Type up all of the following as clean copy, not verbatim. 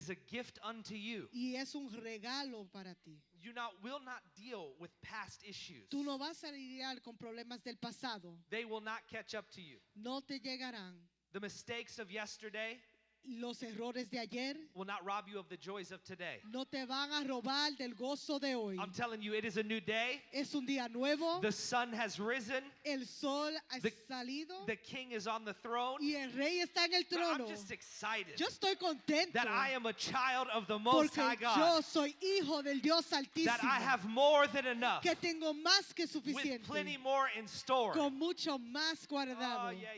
is a gift unto you. Y es un regalo para ti. You will not deal with past issues. Tú no vas a lidiar con problemas del pasado. They will not catch up to you. No te llegarán. The mistakes of yesterday Los errores de ayer will not rob you of the joys of today. no te van a robar del gozo de hoy. I'm telling you, it is a new day. Es un día nuevo. The sun has risen. El sol ha salido. The king is on the throne. Y el rey está en el trono. I'm just excited Yo estoy contento that I am a child of the Most High porque God. yo soy hijo del Dios Altísimo. That I have more than enough. Que tengo más que With suficiente. plenty more in store. Con mucho más guardado. Oh, yeah.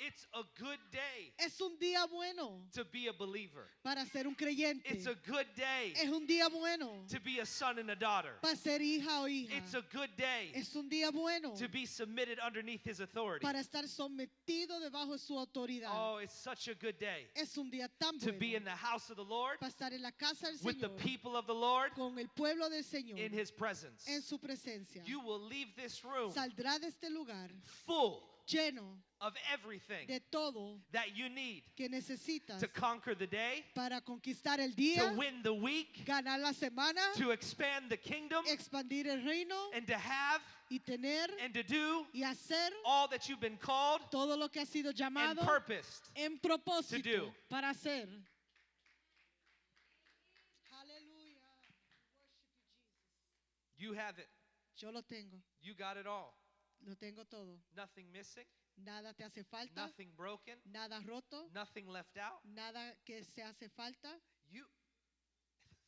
It's a good day Es un día bueno to be a believer. para ser un creyente. It's a good day Es un día bueno to be a son and a daughter. para ser hija o hija. It's a good day Es un día bueno to be submitted underneath his authority. para estar sometido debajo de su autoridad. Oh, it's such a good day Es un día tan to be in bueno the house of the Lord para estar en la casa del with the Señor people of the Lord con el pueblo del Señor in his presence. en su presencia. You will leave this room Saldrá de este lugar full lleno of everything de todo that you need que necesitas to conquer the day, para conquistar el día, to win the week, ganar la semana, to expand the kingdom, expandir el reino and to have y tener and to do y hacer all that you've been called todo lo que ha sido and llamado purposed. en to do. propósito para hacer. Aleluya. You have it. Yo lo tengo. You got it all. Lo tengo todo. Nothing missing, Nada te hace falta, nothing broken, nada roto, nothing left out. nada que se hace falta.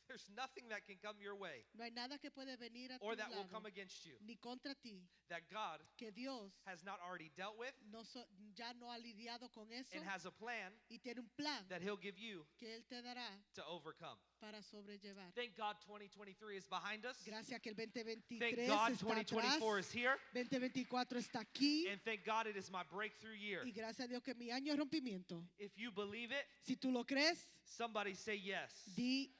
There's nothing that can come your way No hay nada que puede venir a tu or that will lado, come against you ni contra ti, that God que Dios has not already dealt with ya no ha lidiado con eso and has a plan y tiene un plan that he'll give you que Él te dará to overcome. para sobrellevar. Thank God 2023 is behind us. Gracias que el 2023 Thank God está 2024 atrás, is here. 2024 está aquí And thank God it is my breakthrough year. y gracias a Dios que mi año de rompimiento. If you believe it, Si tú lo crees, somebody say yes. di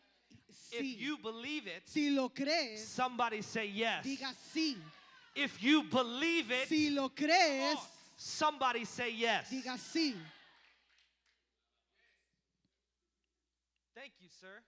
If sí. you believe it, Si lo crees, somebody say yes. diga sí. If you believe it, Si lo crees, somebody say yes. diga sí. Thank you, sir.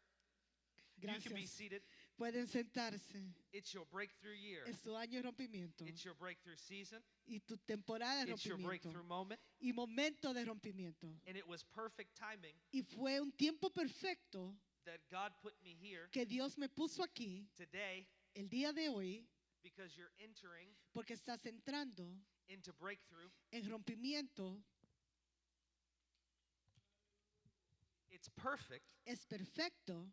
You can be Gracias. seated. Pueden sentarse. It's your breakthrough year. Es tu año de rompimiento It's your breakthrough season. y tu temporada de It's your rompimiento breakthrough moment. y momento de rompimiento. And it was perfect timing Y fue un tiempo perfecto that God put me here que Dios me puso aquí today el día de hoy because you're entering porque estás entrando into breakthrough. en rompimiento. It's perfect Es perfecto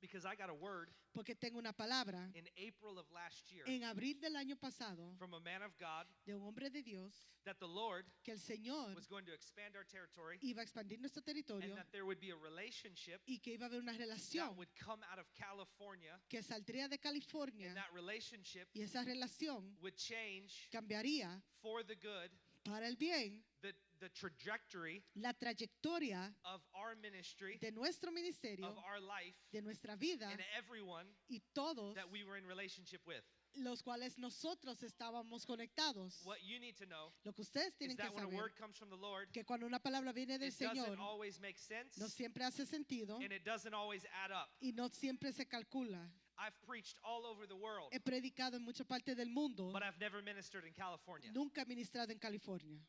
because I got a word porque tengo una palabra in April of last year en abril del año pasado from a man of God de un hombre de Dios that the Lord que el Señor was going to expand our territory iba a expandir nuestro and territorio that there would be a relationship y que iba a haber una relación that would come out of California, que saldría de California and that relationship y esa relación would change cambiaría for the good para el bien the trajectory la trayectoria of our ministry, de nuestro ministerio, of our life, de nuestra vida and everyone y todos that we were in relationship with. los cuales nosotros estábamos conectados. What you need to know Lo que ustedes is tienen que that when a saber word comes from the Lord, que cuando una palabra viene del it Señor doesn't always make sense no siempre hace sentido and it doesn't always add up. y no siempre se calcula. I've preached all over the world, He predicado en muchas partes del mundo, but I've never ministered in California. nunca he ministrado en California.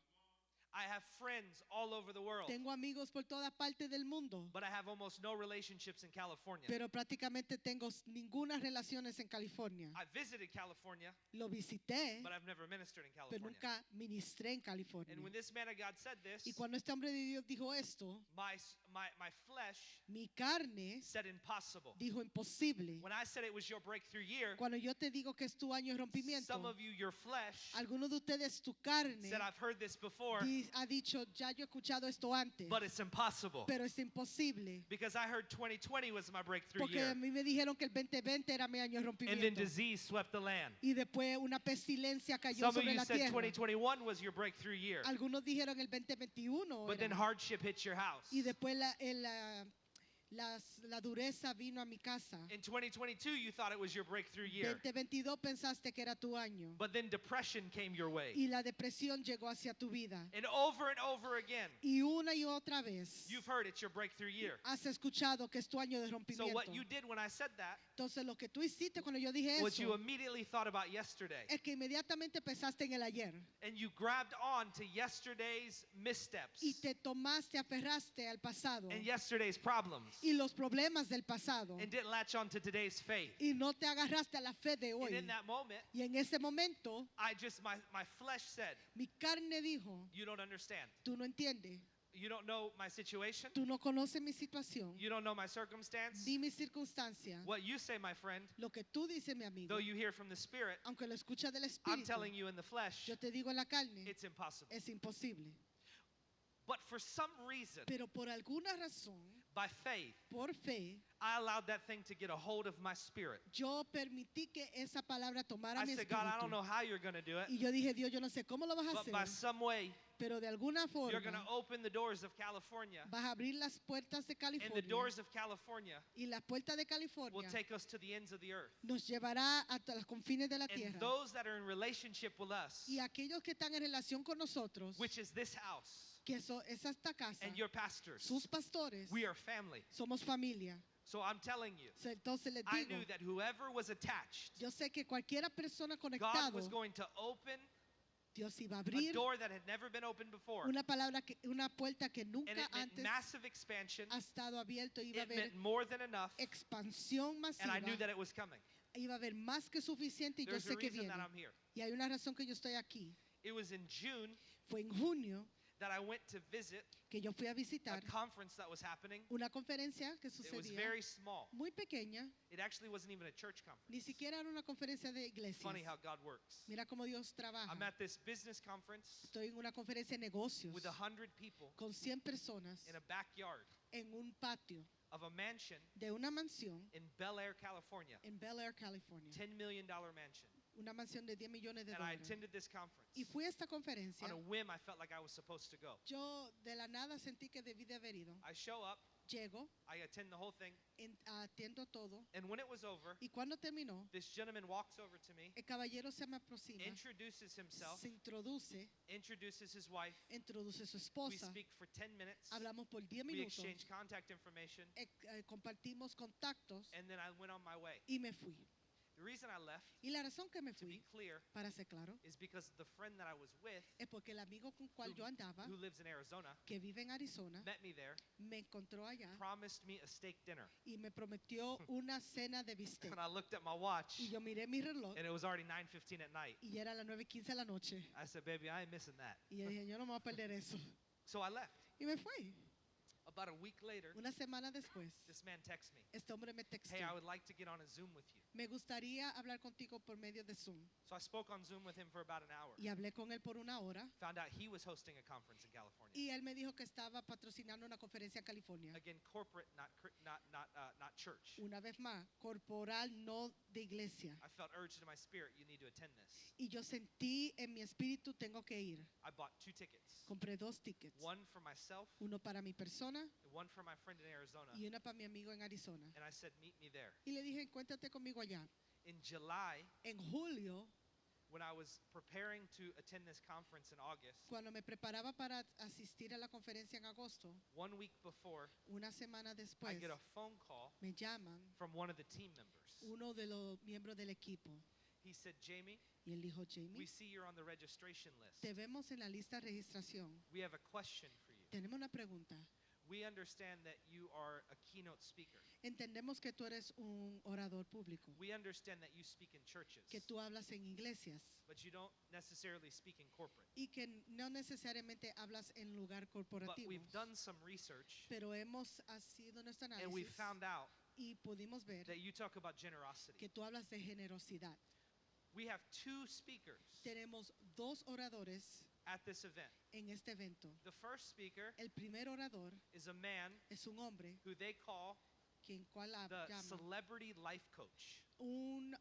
I have friends all over the world, Tengo amigos por toda parte del mundo, but I have almost no relationships in California. pero prácticamente tengo ninguna relaciones en California. I visited California, Lo visité, but I've never ministered in pero California. nunca ministré en California. And when this man of God said this, Y cuando este hombre de Dios dijo esto, my flesh mi carne said impossible. dijo imposible. When I said it was your breakthrough year, Cuando yo te digo que es tu año de rompimiento, some of you, your flesh, algunos de ustedes tu carne said, I've heard this before, ha dicho, ya yo he escuchado esto antes, but it's impossible. pero es imposible. Because I heard 2020 was my breakthrough Porque year. a mí me dijeron que el 2020 era mi año de And then rompimiento. disease swept the land. Y después una pestilencia cayó Some of sobre you la said tierra. 2021 was your breakthrough year. Algunos dijeron el 2021 But then era. hardship hits your house. Y después La dureza vino a mi casa. In 2022, you thought it was your breakthrough year. 2022 pensaste que era tu año. But then depression came your way. Y la depresión llegó hacia tu vida. And over again, Y una y otra vez you've heard it's your breakthrough year. has escuchado que es tu año de So rompimiento. what you did when I said that Entonces lo que tú hiciste cuando yo dije was you eso immediately thought about yesterday. es que inmediatamente pensaste en el ayer. And you grabbed on to yesterday's missteps Y te tomaste, aferraste al pasado and yesterday's problems y los problemas del pasado. and didn't latch on to today's faith. Y no te agarraste a la fe de And hoy. in that moment, Y en ese momento, my flesh said, mi carne dijo, you don't understand. tú no entiendes, You don't know my situation. tú no conoces mi situación, You don't know my circumstance. ni mis circunstancias. What you say, my friend, Lo que tú dices, mi amigo, though you hear from the Spirit, aunque lo escuchas del I'm Espíritu, telling you in the flesh, yo te digo en la carne, it's impossible. es imposible. But for some reason, Pero por alguna razón, by faith, por fe, I allowed that thing to get a hold of my spirit. yo permití que esa palabra tomara I mi said, God, I don't espíritu. know how you're going to do it, Y yo dije, Dios, yo no sé cómo lo vas a but by hacer, some way, pero de alguna you're going to forma open the doors of California, vas a abrir las puertas de and the California. doors of California Y las puertas de will California take us to the ends of the earth. nos llevará hasta los confines de la And tierra. those that are in relationship with us, Y aquellos que están en relación con nosotros, which is this house que es esta casa, and your pastors, sus pastores, we are family. somos familia. So I'm telling you, Entonces les I digo, knew that whoever was attached, yo sé que cualquiera persona God conectado, was going to open Dios iba a a abrir door that had never been opened before. una puerta que And nunca it meant antes massive expansion. ha estado abierto. Iba a It haber meant more than enough. expansión And I masiva. knew that it was coming. Iba a haber más que suficiente y yo There's a sé que reason viene. that I'm here. Y hay una razón que yo estoy aquí. It was in June Fue en junio that I went to visit que yo fui a a visitar conference that was happening. una conferencia que It was sucedía very small. muy pequeña, It actually wasn't even a church ni conference. siquiera era una conferencia de iglesia. Funny how God works. Mira cómo Dios trabaja. I'm at this business conference Estoy en una conferencia de negocios with 100 people con 100 personas in a backyard en un patio of a mansion de una mansión in Bel Air, California. en Bel Air, California. $10 million mansion. Una mansión de 10 millones de And I dólares. attended this conference. Y fui a esta conferencia. On a whim, I felt like I was supposed to go. Yo de la nada sentí que debí de haber ido. I show up, Llego, I attend the whole thing, atiendo todo. and when it was over, Y cuando terminó, this gentleman walks over to me, el caballero se me aproxima, introduces himself, se introduce, introduces his wife. introduce a su We esposa. speak for 10 minutes. Hablamos por 10 We minutos. exchange contact information, Compartimos contactos and then I went on my way. y me fui. The reason I left, Y la razón que me to be fui, clear, para ser claro, is because the friend that I was with, es porque el amigo con cual yo andaba, who lives in Arizona, que vive en Arizona, met me there, me encontró allá promised me a steak dinner. y me prometió una cena de bistec. And I looked at my watch, Y yo miré mi reloj and it was already 9:15 at night. y ya era las 9:15 de la noche. I said, baby, I ain't missing that. Y yo dije, yo no me voy a perder eso. So I left. Y me fui. About a week later, Una semana después, this man texts me, este hombre me textó. hey, I would like to get on a Zoom with you. Me gustaría hablar contigo por medio de Zoom. So I spoke on Zoom with him for about an hour. Y hablé con él por una hora. Found out he was hosting a conference in California. Y él me dijo que estaba patrocinando una conferencia en California. Again, corporate, not church. Una vez más, corporal, no de iglesia. I felt urged in my spirit, you need to attend this. Y yo sentí en mi espíritu, tengo que ir. I bought 2 tickets. Compré 2 tickets. One for myself, Uno para mi persona and one for my friend in Arizona. y una para mi amigo en Arizona. And I said, meet me there. Y le dije, encuéntrate conmigo allá. In July, En julio, when I was preparing to attend this conference in August, cuando me preparaba para asistir a la conferencia en agosto, 1 week before, una semana I después, get a phone call me llaman from one of the team members. uno de los miembros del equipo. He said, Jamey, Y él dijo, we Jamey, see you're on the registration list. te vemos en la lista de registración. We have a question for you. Tenemos una pregunta. We understand that you are a keynote speaker. Entendemos que tú eres un orador público, We understand that you speak in churches, que tú hablas en iglesias but you don't necessarily speak in corporate. y que no necesariamente hablas en lugar But corporativo. we've done some research, Pero hemos sido nuestro and we análisis found out y pudimos ver that you talk about generosity. que tú hablas de generosidad. We have 2 speakers Tenemos 2 oradores at this event. en este evento. The first speaker El primer orador is a man es un hombre who they call quien cual the llama celebrity life coach. un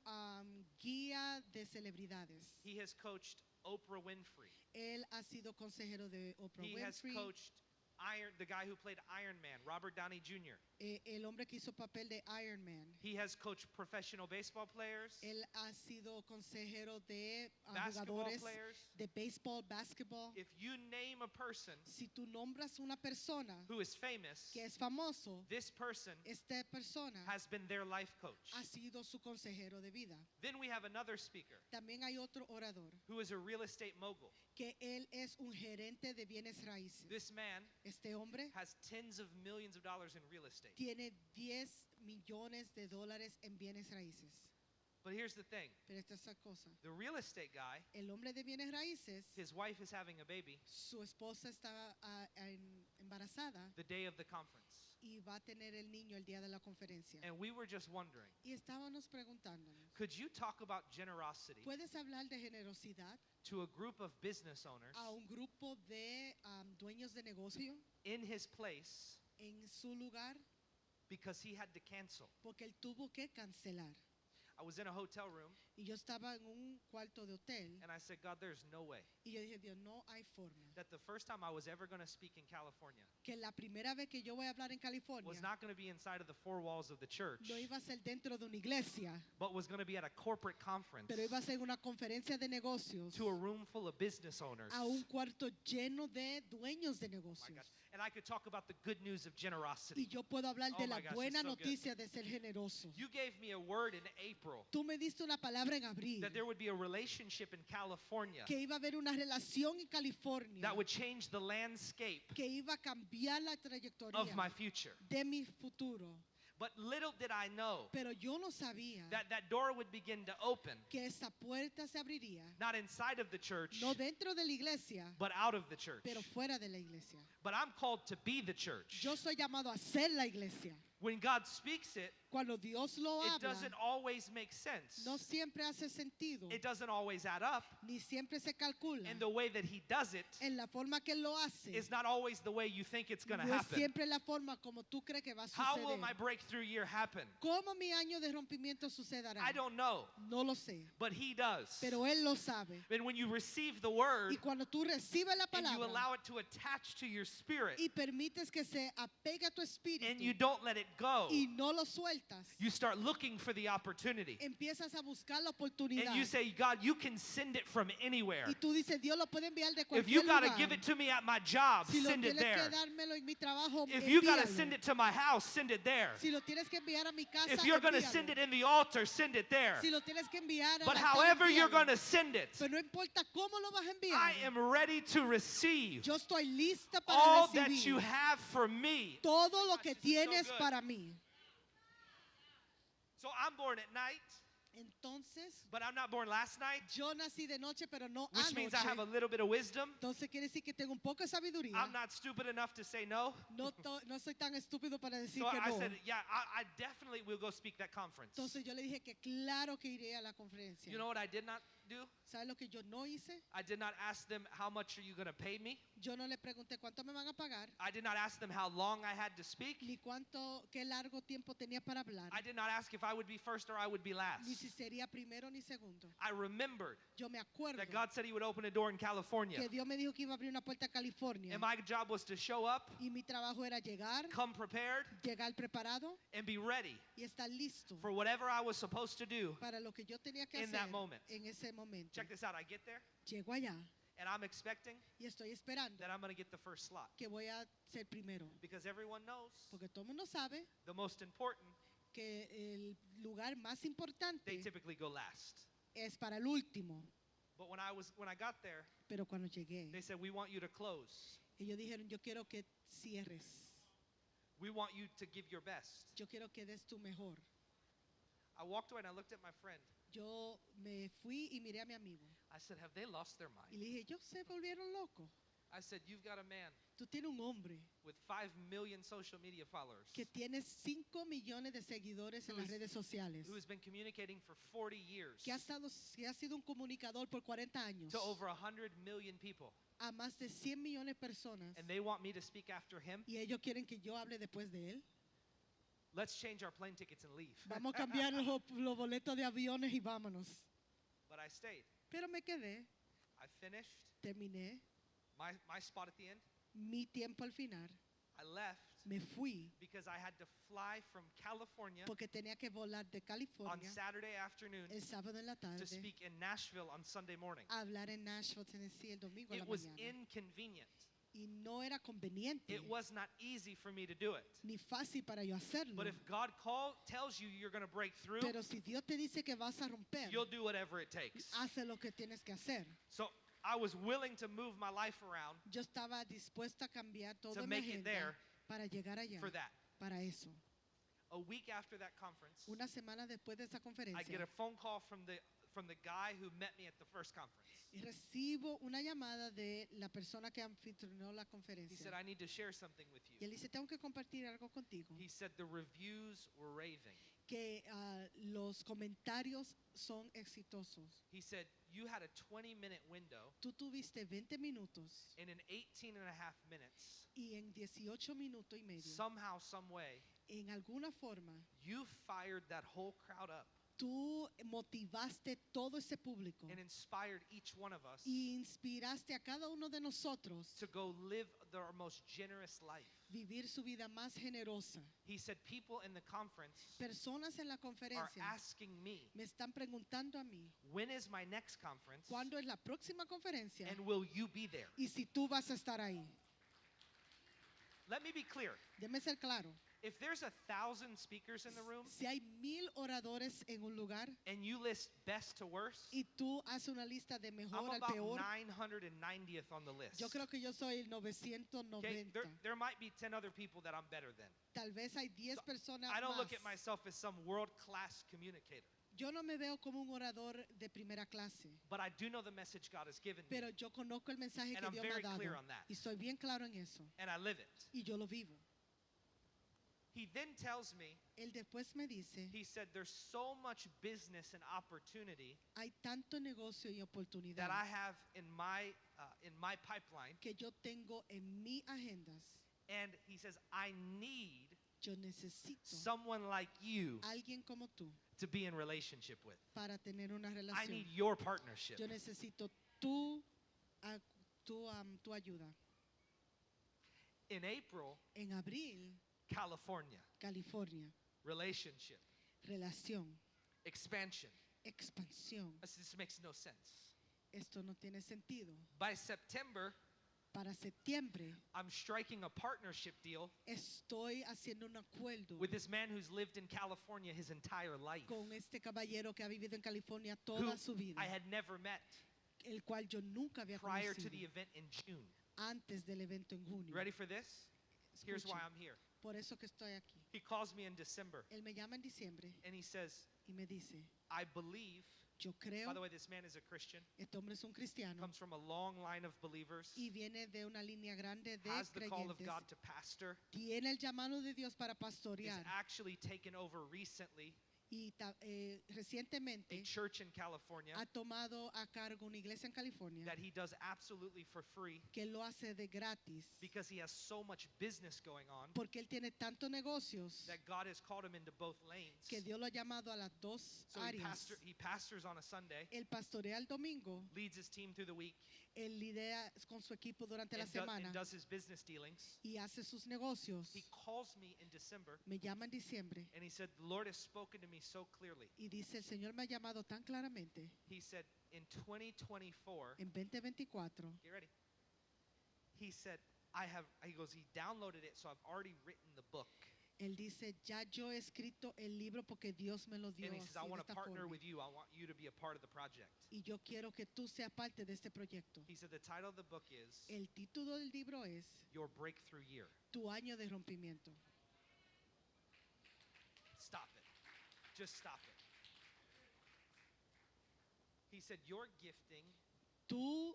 guía de celebridades. He has coached Oprah Winfrey. Él ha sido consejero de Oprah He has Winfrey. coached the guy who played Iron Man, Robert Downey Jr. El hombre que hizo papel de Iron Man. He has coached professional baseball players, Él ha sido consejero de basketball jugadores players. de béisbol, basketball. If you name a person Si tú nombras una persona who is famous, que es famoso, this person esta persona has been their life coach. ha sido su consejero de vida. Then we have another speaker También hay otro orador who is a real estate mogul. que él es un gerente de bienes raíces. This man Este hombre has tens of millions of dollars in real estate. tiene 10 millones de dólares en bienes raíces. But here's the thing. Pero esta es la cosa. The real estate guy, El hombre de bienes raíces, his wife is having a baby su esposa está embarazada the day of the conference. y va a tener el niño el día de la conferencia. And we were just wondering, Y estábamos preguntándonos, could you talk about generosity ¿puedes hablar de generosidad to a group of business owners a un grupo de dueños de negocio in his place en su lugar? because he had to cancel? Porque él tuvo que cancelar. I was in a hotel room Y yo estaba en un cuarto de hotel and I said, God, there's no way y yo dije, Dios, no hay forma. that the first time I was ever going to speak in California Que la primera vez que yo voy a hablar en California was not going to be inside of the four walls of the church, no iba a ser dentro de una iglesia, but was going to be at a corporate conference pero iba a ser una conferencia de negocios to a room full of business owners. a un cuarto lleno de dueños de Oh my negocios. gosh. And I could talk about the good news of Y generosity. yo puedo hablar Oh de my la gosh, buena it's so good. noticia de ser generoso. You gave me a word in April Tú me diste una palabra en abril that there would be a relationship in California que iba a haber una relación en California that would change the landscape que iba a cambiar la trayectoria of my future. de mi futuro. But little did I know Pero yo no sabía that that door would begin to open, que esa puerta se abriría, not inside of the church, no dentro de la iglesia, but out of the church. pero fuera de la iglesia. But I'm called to be the church. Yo soy llamado a ser la iglesia. When God speaks it, Cuando Dios lo it habla, doesn't always make sense. no siempre hace sentido, It doesn't always add up. ni siempre se calcula. And the way that He does it En la forma que Él lo hace, is not always the way you think it's going to no es happen. siempre la forma como tú crees que va a How will suceder. my breakthrough year happen? ¿Cómo mi año de rompimiento sucederá? I don't know, No lo sé, but He does. pero Él lo sabe. And when you receive the word Y cuando tú recibes la and you palabra allow it to attach to your spirit y permites que se apegue a tu and you espíritu don't let it go, y no lo sueltas, you start looking for the opportunity. empiezas a buscar la oportunidad. And you say, God, you can send it from anywhere. Y tú dices, Dios lo puede enviar de If cualquier you got to lugar. give it to me at my job, Si lo send it tienes que there. dármelo en mi trabajo, If you got to envíalo. send it to my house, send it there. Si lo tienes que enviar a mi casa, If you're going to envíalo. send it in the altar, send it there. Si lo tienes que enviar a But la however you're envíalo. going to send it, Pero no importa cómo lo vas a enviar. I am ready to receive Yo estoy lista para all recibir that you have for me. todo lo que Gosh, this is so tienes good. para mí. So I'm born at night, Entonces, but I'm not born last night, yo nací de noche, pero no which means I have a anoche. little bit of wisdom. Entonces quiere decir que tengo un poco de sabiduría. I'm not stupid enough to say no. No soy tan estúpido para decir So que I no. said, yeah, I definitely will go speak that conference. Entonces yo le dije que claro que iré a la conferencia. You know what I did not do? ¿Sabes lo que yo no hice? I did not ask them, how much are you going to pay me? Yo no le pregunté cuánto me van a pagar, I did not ask them how long I had to speak. ni qué largo tiempo tenía para hablar, I did not ask if I would be first or I would be last. ni si sería primero ni segundo. I remembered Yo me acuerdo that God said He would open a door in California. que Dios me dijo que iba a abrir una puerta a California. And my job was to show up, Y mi trabajo era llegar come prepared, preparado and be ready y estar listo for whatever I was supposed to do. para lo que yo tenía que in hacer that moment. en ese momento. Check this out. I get there, Llego allá and I'm expecting y estoy esperando that I'm going to get the first slot. que voy a ser primero, Because everyone knows porque todo el mundo sabe the most important, que el lugar más they importante typically go last. es para el último. But when I got there, Pero cuando llegué, they said, we want you to close. ellos dijeron, yo quiero que cierres, We want you to give your best. yo quiero que des tu mejor. I walked away and I looked at my friend. Yo me fui y miré a mi amigo I said, have they lost their y mind? le dije, ellos se volvieron locos. I said, you've got a man Tú tienes un hombre with 5 million social media followers que tiene 5 millones de seguidores en las redes sociales, who has been communicating for 40 years que ha sido un comunicador por 40 años to over 100 million people. a más de 100 millones de personas, And they want me to speak after him. y ellos quieren que yo hable después de él. Let's change our plane tickets and leave. Vamos a cambiar los boletos de aviones y vámonos. But I stayed. Pero me quedé, I finished terminé my spot at the end. mi tiempo al final, I left me fui because I had to fly from California porque tenía que volar de on California Saturday afternoon el sábado en la to tarde speak in Nashville on Sunday morning. a hablar en Nashville, Tennessee el domingo en la It was mañana. inconvenient. Y no era conveniente It was not easy for me to do it. ni fácil para yo hacerlo. But if God tells you you're going to break through, Pero si Dios te dice que vas a romper, you'll do whatever it takes. hace lo que tienes que hacer. So I was willing to move my life around Yo estaba dispuesta a cambiar to toda mi make it agenda there para llegar allá, for that. para eso. A week after that conference, Una semana después de esa I get conferencia, a phone call from the guy who met me at the first conference. y recibo una llamada de la persona que anfitrionó la He conferencia. said, I need to share something with Y you. él dice, tengo que compartir algo contigo. He said the reviews were raving. Que los comentarios son exitosos. He said, you had a 20-minute window. Tú tuviste 20 minutos And in 18 and a half minutes, y en 18 minutos y medio, somehow, some way, en alguna forma, you fired that whole crowd up tú motivaste todo ese público and inspired each one of us y inspiraste a cada uno de nosotros to go live our most generous life. vivir su vida más generosa. He said, people in the conference Personas en la are conferencia asking me, me están preguntando a mí, when is my next conference? ¿cuándo es la próxima conferencia? And will you be there? Y si tú vas a estar ahí. Let me be clear. Déjeme ser claro. If there's 1,000 speakers in the room Si hay 1000 oradores en un lugar and you list best to worst, y tú haces una lista de I'm mejor al about peor, 990th on the list. yo creo que yo soy el Okay, 990. there might be 10 other people that I'm better than. Tal vez hay 10 So, personas I don't más. look at myself as some world-class communicator, Yo no me veo como un orador de primera clase, but I do know the message God has given me, pero yo conozco el mensaje and que I'm Dios me ha very dado clear on that. y soy bien claro en eso and I live it. y yo lo vivo. He then tells me, Él después me dice, he said, there's so much business and opportunity hay tanto negocio y oportunidad that I have in my pipeline, que yo tengo en mis agendas. and he says, I need Yo necesito someone like you alguien como tú to be in relationship with. para tener una I relación. need your partnership. Yo necesito tu ayuda. In April, En abril, California, California, relationship, relación, expansion. expansión. This makes no sense. Esto no tiene sentido. By September, Para septiembre I'm striking a partnership deal estoy haciendo un acuerdo with this man who's lived in California his entire life, con este caballero que ha vivido en California who toda su vida, I had never met el cual yo nunca había prior to conocido the event in June. antes del evento en You junio. ready for this? Here's why Escuchen, I'm here. por eso que estoy aquí. He calls me in December Él me llama en diciembre and he says, y me dice, I believe, yo creo, by the way, this man is a Christian, este hombre es un cristiano comes from a long line of believers, y viene de una línea grande de has the call of creyentes. God to pastor, Tiene el llamado de Dios para is pastorear actually taken over recently y a recientemente church in California ha tomado a cargo una iglesia en California that he does absolutely for free que lo hace de gratis because he has so much business going on porque él tiene tantos negocios that God has called him into both lanes. que Dios lo ha llamado a las dos So áreas. he pastors on a Sunday, Él pastorea el domingo, leads his team through the week, él lidera con su equipo durante la and semana does his business dealings. y hace sus negocios. He calls me in December Me llama en diciembre and he said, the Lord has spoken to me so clearly. y dice, el Señor me ha llamado tan claramente He said, in 2024, en 2024. get ready. He said, he goes, he downloaded it, so I've already written the book. Él dice, ya yo he escrito el libro porque Dios me lo dio And he says, así, I de want to esta partner forma. with you. I want you to be a part of the project. Y yo quiero que tú seas parte de este proyecto. He said, the title of the book is El título del libro es Your Breakthrough Year. Tu año de rompimiento. Stop it. Just stop it. He said, your gifting Tu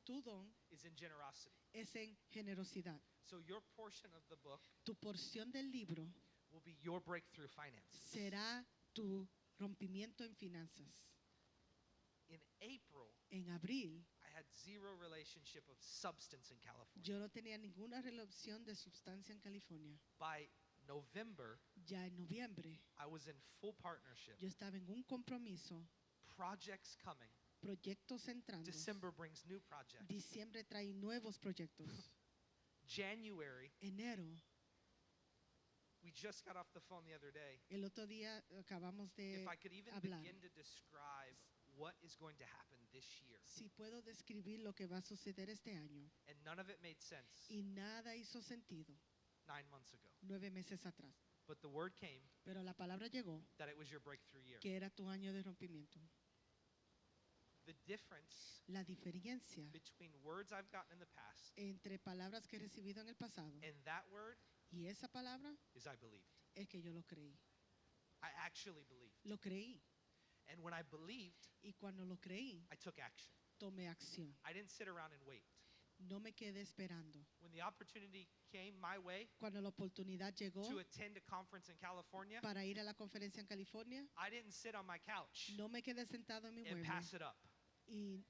don is in generosity. es en generosidad. So your portion of the book Tu porción del libro will be your breakthrough finances. será tu rompimiento en finanzas. In April, En abril, I had zero relationship of substance in California. yo no tenía ninguna relación de sustancia en California. By November, Ya en noviembre, I was in full partnership. yo estaba en un compromiso, Projects coming, proyectos entrando. December brings new projects. Diciembre trae nuevos proyectos. January, Enero, we just got off the phone the other day. el otro día acabamos de If I could even hablar. begin to describe what is going to happen this year, Si puedo describir lo que va a suceder este año, and none of it made sense y nada hizo sentido 9 months ago. 9 meses atrás. But the word came Pero la palabra llegó that it was your breakthrough year. que era tu año de rompimiento. The difference La diferencia between words I've gotten in the past entre palabras que he recibido en el pasado and that word y esa palabra is I believed. es que yo lo creí. I actually believed. Lo creí. And when I believed, Y cuando lo creí, I took action. tomé acción. I didn't sit around and wait. No me quedé esperando. When the opportunity came my way Cuando la oportunidad llegó to attend a conference in California, para ir a la conferencia en California, I didn't sit on my couch no me quedé sentado en mi and mueble pass it up. y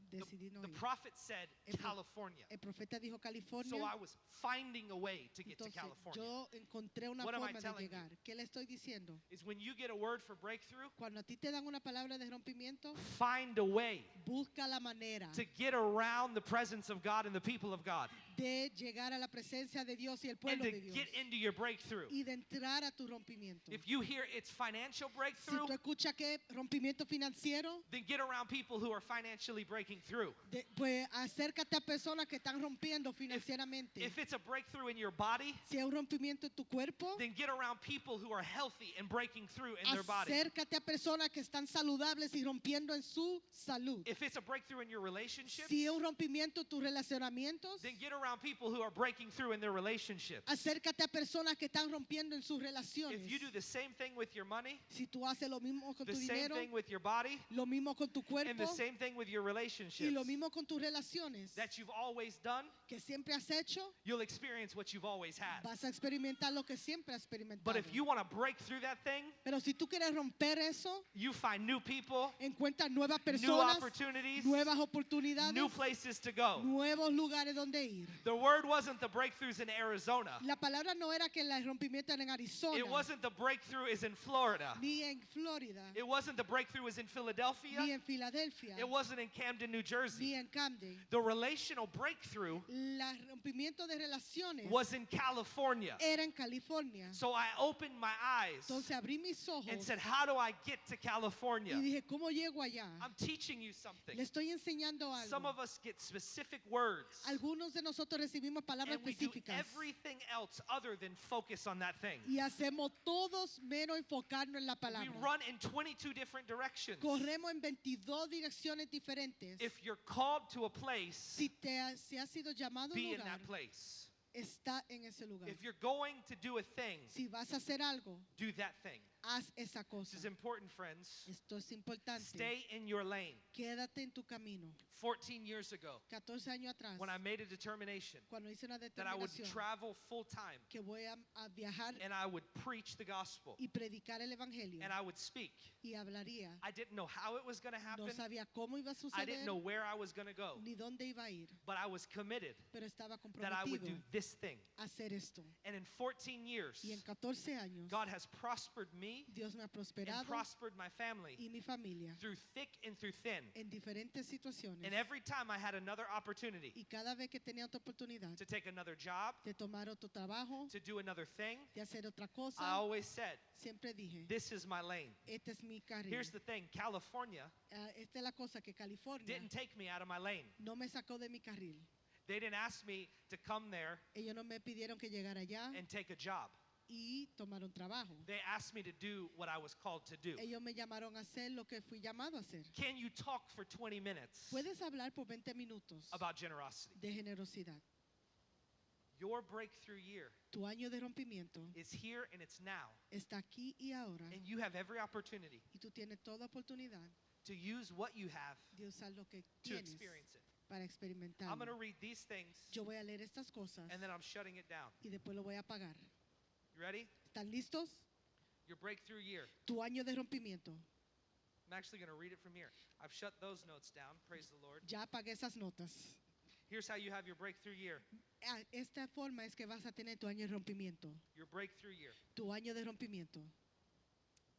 decidí no The ir. prophet said El pro- California. El profeta dijo So California. I was finding a way to get to Entonces, California. yo encontré una What am I forma de telling you? llegar. ¿Qué le estoy diciendo? Is when you get a word for breakthrough, Cuando a ti te dan una palabra de rompimiento, find a way busca la manera to get around the presence of God and the people of God de llegar a la presencia de Dios y el and pueblo to de Dios get into your breakthrough. y de entrar a tu rompimiento. If you hear it's financial Si breakthrough, tú escuchas que rompimiento financiero, then get around people who are financially breaking through. pues acércate a personas que están rompiendo financieramente. If it's a breakthrough in your body, Si hay un rompimiento en tu cuerpo, then get around people who are healthy and breaking through in their body. acércate a personas que están saludables y rompiendo en su salud. If it's a breakthrough in your relationships, Si es un rompimiento en tus relacionamientos, then get around people who are breaking through in their relationships. acércate a personas que están rompiendo en sus relaciones. If you do the same thing with your money, Si tú haces lo mismo con the tu same dinero, thing with your body, lo mismo con tu and cuerpo the same thing with your y relationships lo mismo con tus relaciones that you've always done, que siempre has hecho, you'll experience what you've always had. vas a experimentar lo que siempre has experimentado. But if you want to break through that thing, Pero si tú quieres romper eso, you find new people, encuentras nuevas new personas, opportunities, nuevas oportunidades, new places to go. nuevos lugares donde ir. The word wasn't the breakthroughs in Arizona. La palabra no era que el rompimiento era en Arizona, It wasn't the breakthrough is in Florida. ni en Florida, It wasn't the breakthrough is in Philadelphia. ni en Filadelfia, It wasn't in Camden, New Jersey. ni en Camden. The relational breakthrough El rompimiento de relaciones was in California. era en California. So I opened my eyes Entonces abrí mis ojos and said, how do I get to y California? dije, ¿cómo llego allá? I'm teaching you something. Le estoy enseñando Some algo. of us get specific words Algunos de nosotros recibimos palabras and we do específicas everything else other than focus on that thing. y hacemos todos menos enfocarnos en la We palabra. run in 22 different directions. Corremos en 22 direcciones diferentes. If you're called to a place, Si has sido llamado a be un in lugar, that place. está en ese lugar. If you're going to do a thing, Si vas a hacer algo, do that thing. haz esa This cosa. is important, friends. Esto es importante. Stay in your lane. Quédate en tu camino. 14 years ago, 14 años atrás, when I made a determination cuando hice una that I would determinación travel full time que voy a viajar and I would preach the gospel y predicar el evangelio and I would speak. y hablaría, I didn't know how it was going to no happen. sabía cómo iba a I didn't suceder know where I was going to go, ni dónde iba a ir, but I was committed pero estaba that I would comprometido do this thing. a hacer esto. And in 14 years, Y en 14 años, God has prospered me Dios me ha and prosperado prospered my family y mi familia through thick and through thin. en diferentes situaciones. And every time I had another opportunity Y cada vez que tenía otra oportunidad to take another job, de tomar otro trabajo, to do another thing, de hacer otra I cosa, always said, siempre dije, this is my lane. este es mi carril. Here's the thing, California Esta es la cosa que California didn't take me out of my lane. no me sacó de mi carril. They didn't ask me to come there Ellos no me pidieron que llegara allá and take a job. y tomar un trabajo. They asked me to do what I was called to do. Ellos me llamaron a hacer lo que fui llamado a hacer. Can you talk for 20 minutes Puedes hablar por 20 minutos about generosity? de generosidad. Your breakthrough year Tu año de rompimiento is here and it's now. está aquí y ahora And you have every opportunity y tú tienes toda oportunidad to use what you have de usar lo que to tienes experience it. para experimentar. I'm going to read these things Yo voy a leer estas cosas and then I'm shutting it down. y después lo voy a apagar. You ready? ¿Están listos? Your breakthrough year. Tu año de rompimiento. I'm actually going to read it from here. I've shut those notes down. Praise the Lord. Ya apagué esas notas. Here's how you have your breakthrough year. Esta forma es que vas a tener tu año de rompimiento. Your breakthrough year. Tu año de rompimiento.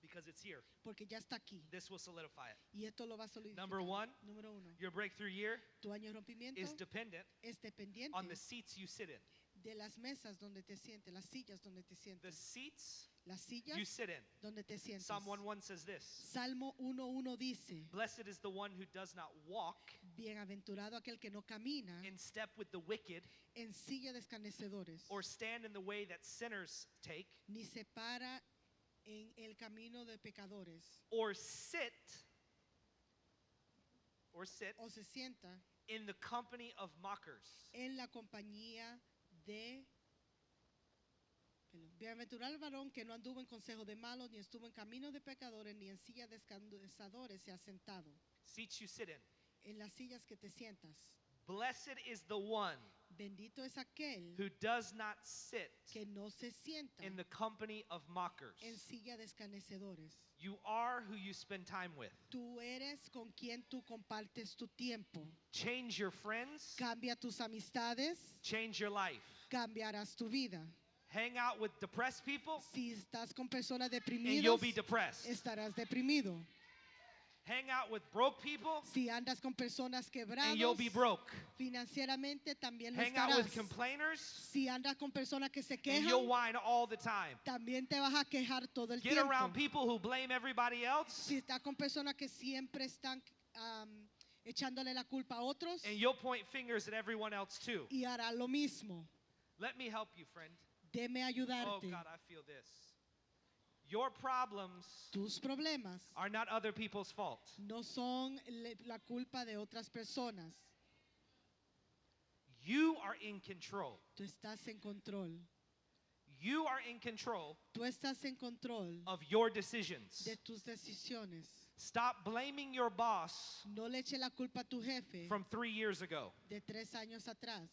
Because it's here. porque ya está aquí. This will solidify it. Y esto lo va a solidificar. Number one, Número uno, your breakthrough year tu año de rompimiento is dependent es dependiente on the seats you sit in. de las mesas donde te sientes, las sillas donde te The sientes, seats las sillas you sit in. donde te sientes. Psalm 1:1 says this. Salmo 1:1 dice, Blessed is the one who does not walk bienaventurado aquel que no camina in step with the wicked en silla de escarnecedores, or stand in the way that sinners take ni se para en el camino de pecadores, or sit o se sienta in the company of mockers. en la compañía de bienaventurado el varón que no anduvo en consejo de malos, ni estuvo en camino de pecadores, ni en silla de escarnecedores se ha sentado. Seats you sit in. En las sillas que te sientas. Blessed is the one Bendito es aquel who does not sit que no se sienta in the company of mockers. en silla de escarnecedores. You are who you spend time with. Tú eres con quien tú compartes tu tiempo. Change your friends, Cambia tus amistades, change your life. cambiarás tu vida. Hang out with depressed people Si estás con personas and you'll deprimidas, be depressed. estarás deprimido. Hang out with broke people Si andas con personas and you'll quebradas, be broke. financieramente también lo Hang out with estarás. complainers Si andas con personas que se and you'll quejan, whine all the time. también te vas a quejar todo el Get tiempo. around people who blame everybody else Si estás con personas que siempre están echándole la culpa a otros, and you'll point fingers at everyone else too. y hará lo mismo. Let me help you, friend. Déme Oh ayudarte. God, I feel this. Your problems Tus problemas are not other people's fault. no son la culpa de otras personas. You are in control. Tú estás en control. You are in control Tú estás en control of your decisions. de tus decisiones. Stop blaming your boss No le eche la culpa a tu jefe from 3 years ago. de 3 años atrás.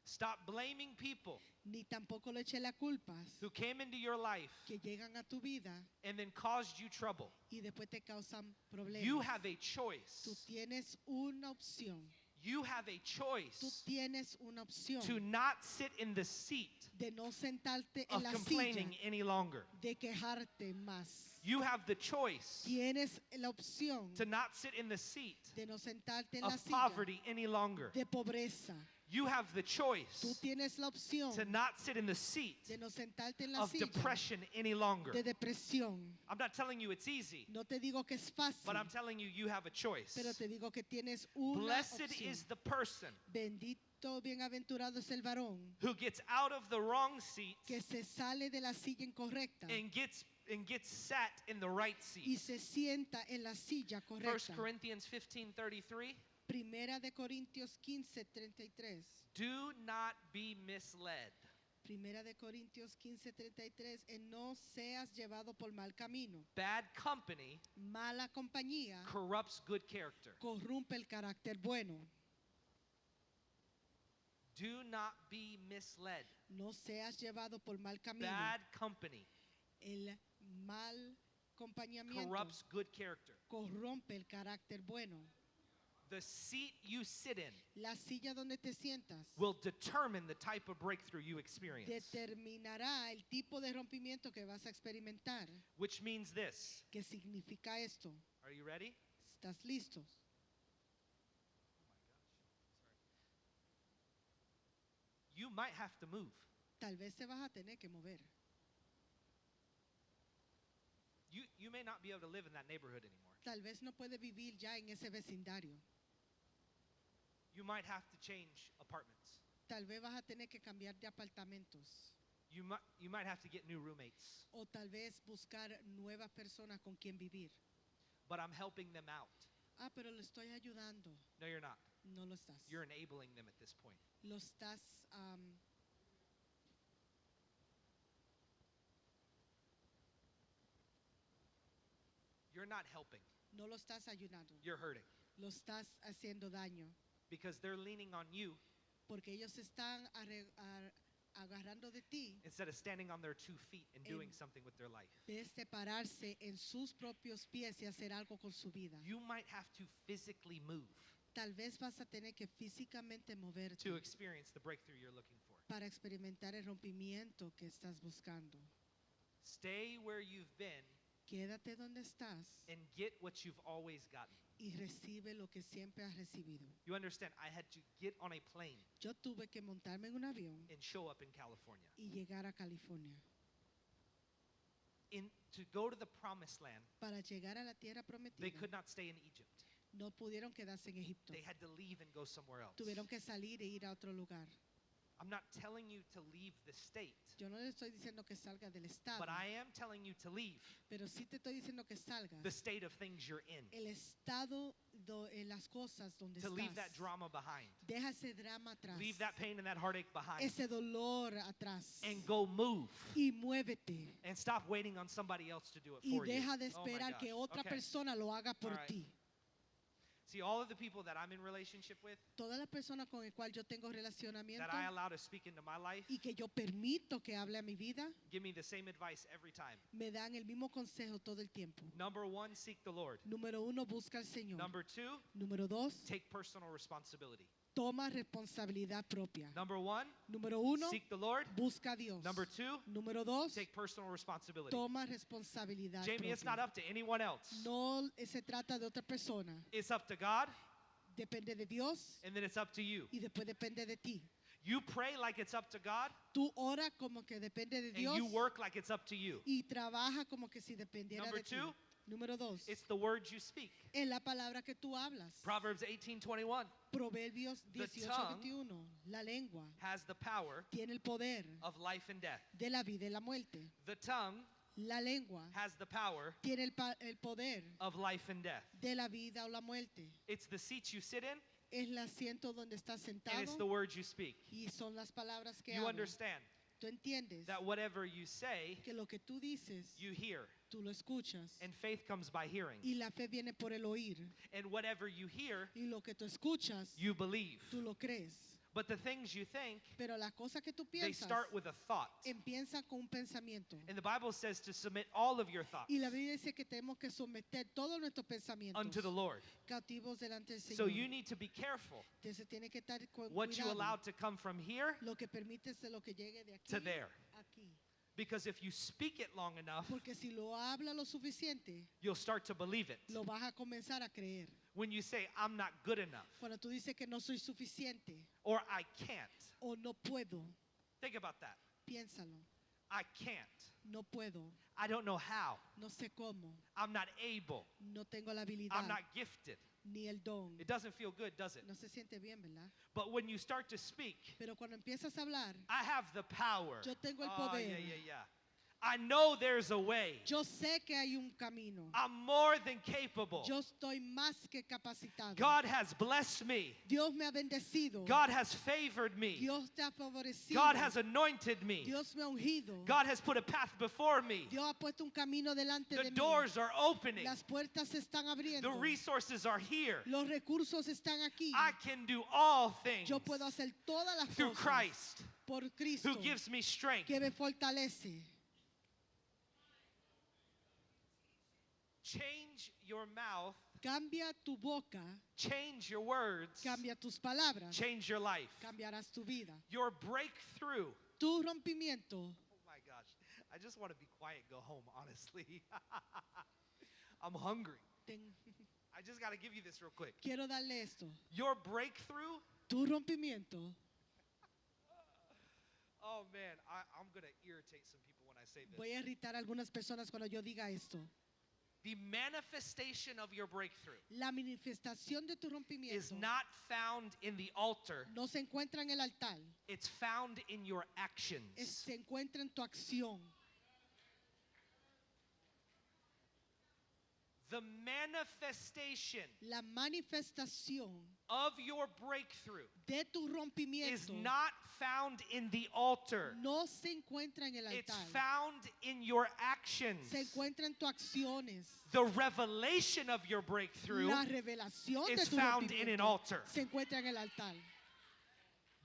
Stop blaming people Ni tampoco le eche la culpa who came into your life que llegan a tu vida and then caused you trouble. y después te causan problemas. You have a Tú choice. tienes una opción. You have a Tú choice tienes una opción to not sit in the seat de no sentarte en of la complaining silla, any longer. de quejarte más. You have the choice Tienes la opción to not sit in the seat de no sentarte en la of silla poverty any longer. de pobreza. You have the Tú choice tienes la opción to not sit in the seat de no sentarte en la of silla depression any longer. de depresión. I'm not telling you it's easy, No te digo que es fácil, but I'm telling you you have a choice. pero te digo que tienes una Blessed opción. is the person Bendito, bienaventurado es el varón who gets out of the wrong seat que se sale de la silla incorrecta and gets sat in the right y seat. se sienta en la silla 1 correcta. Corinthians 15:33. Primera de Corintios 15:33. Do not be misled. Primera de Corintios 15:33. No seas llevado por mal camino. Bad company Mala compañía corrupts good character. corrompe el carácter bueno. Do not be misled. No seas llevado por mal camino. Bad company El mal acompañamiento corrupts good character. corrompe el carácter bueno. The seat you sit in La silla donde te sientas will determine the type of breakthrough you experience. determinará el tipo de rompimiento que vas a experimentar. Which means this. ¿Qué significa esto? Are you ready? ¿Estás listos? You might have to move. Tal vez te vas a tener que mover. You may not be able to live in that neighborhood anymore. Tal vez no puedes vivir ya en ese vecindario. You might have to change apartments. Tal vez vas a tener que cambiar de apartamentos. You might have to get new roommates. O tal vez buscar nuevas personas con quien vivir. But I'm helping them out. Ah, pero lo estoy ayudando. No, you're not. No lo estás. You're enabling them at this point. Lo estás You're not helping. no lo estás ayudando. You're hurting. Lo estás haciendo daño. Because they're leaning on you Porque ellos están agarrando de ti. instead of standing on their 2 feet and doing something with their life. Vez de pararse en sus propios pies y hacer algo con su vida. You might have to physically move Tal vez vas a tener que físicamente moverte to experience the breakthrough you're looking for. para experimentar el rompimiento que estás buscando. Stay where you've been Quédate donde estás and get what you've always gotten. y recibe lo que siempre has recibido. You understand? I had to get on a plane Yo tuve que montarme en un avión and show up in California. y llegar a California. To go to the promised land, Para llegar a la tierra they prometida, could not stay in Egypt. no pudieron quedarse en Egipto. They had to leave and go somewhere else. Tuvieron que salir e ir a otro lugar. I'm not telling you to leave the state, Yo no le estoy diciendo que salga del estado, but I am telling you to leave pero sí te estoy diciendo que salgas the state of things you're in. el estado en las cosas donde To leave that estás. drama behind. Deja ese drama atrás, Leave that pain and that heartache behind. ese dolor atrás, And go move. y muévete And stop waiting on somebody else to do it y for you. deja de Oh my esperar que gosh. otra Okay. persona lo haga por All right. ti. See, all of the people that I'm in relationship with, Todas las personas con las cuales yo tengo relacionamiento that I allow to speak into my life, y que yo permito que hable a mi vida, give me the same advice every time. me dan el mismo consejo todo el tiempo. Number one, seek the Lord. Número 1, busca al Señor. Number two, Número 2, take personal responsibility. toma responsabilidad propia. Number one, Número 1, seek the Lord. busca a Dios. Number two, Número 2, take personal responsibility. toma responsabilidad Jamey, it's not propia. up to anyone else. No se trata de otra persona. It's up to God, Depende de Dios and then it's up to you. y después depende de ti. You pray like it's up to God, Tú ora como que depende de and Dios you work like it's up to you. y trabaja como que si dependiera Number de ti. two, Número 2, It's the words you speak. es la palabra que tú hablas. Proverbs 18:21 Proverbios The 18:21. La lengua has the power tiene el poder of life and death. de la vida y la muerte. The tongue La lengua has the power tiene el poder of life and death. de la vida o la muerte. It's the seat you sit in, Es el asiento donde estás and it's the sentado words you speak. y son las palabras que You hablas. understand Tú entiendes that whatever you say, que lo que tú dices, you hear, tú lo escuchas. and faith comes by hearing. Y la fe viene por el oír. And whatever you hear, Y lo que tú escuchas, you believe. tú lo crees. But the things you think, Pero las cosas que tú they piensas start with a thought. empiezan con un pensamiento. And the Bible says to submit all of your thoughts Y la Biblia dice que tenemos que someter todos nuestros pensamientos unto the Lord. cautivos delante del Señor. So you need to be careful Entonces tiene que estar con what you allow cuidado. to come from here Lo que permites de lo que llegue de aquí to there. aquí. Because if you speak it long enough, Porque si lo habla lo suficiente, you'll start to believe it. lo vas a comenzar a creer. When you say, I'm not good enough, Cuando tú dices que no soy suficiente or I can't, o no puedo, think about that. piénsalo. I can't. No puedo, I don't know how. no sé cómo, I'm not able. no tengo la habilidad I'm not gifted. ni el don. It doesn't feel good, does it? No se siente bien, ¿verdad? But when you start to speak, Pero cuando empiezas a hablar, I have the power. yo tengo el Oh, poder. yeah. I know there's a way. Yo sé que hay un camino. I'm more than capable. Yo estoy más que capacitado. God has blessed me. Dios me ha bendecido. God has favored me. Dios te ha favorecido. God has anointed me. Dios me ha ungido. God has put a path before me. Dios ha puesto un camino delante The de mí. doors are opening. Las puertas se están abriendo. The resources are here. Los recursos están aquí. I can do all things Yo puedo hacer todas las through cosas Christ por Cristo who gives me strength. que me fortalece. Change your mouth, Cambia tu boca, change your words, cambia tus palabras, change your life. cambiarás tu vida. Your breakthrough. Tu rompimiento. Oh my gosh. I just want to be quiet and go home, honestly. I'm hungry. I just got to give you this real quick. Quiero darle esto. Your breakthrough. Tu rompimiento. Oh man, I'm going to irritate some people when I say this. Voy a irritar a algunas personas cuando yo diga esto. The manifestation of your breakthrough La manifestación de tu is rompimiento not found in the altar. no se encuentra en el altar, It's found in your actions. se encuentra en tu acción. The manifestation La manifestación of your breakthrough de tu is rompimiento not found in the altar. no se encuentra en el It's altar, found in your actions. se encuentra en tus acciones. The revelation of your breakthrough La revelación de is tu found in an rompimiento altar. se encuentra en el altar.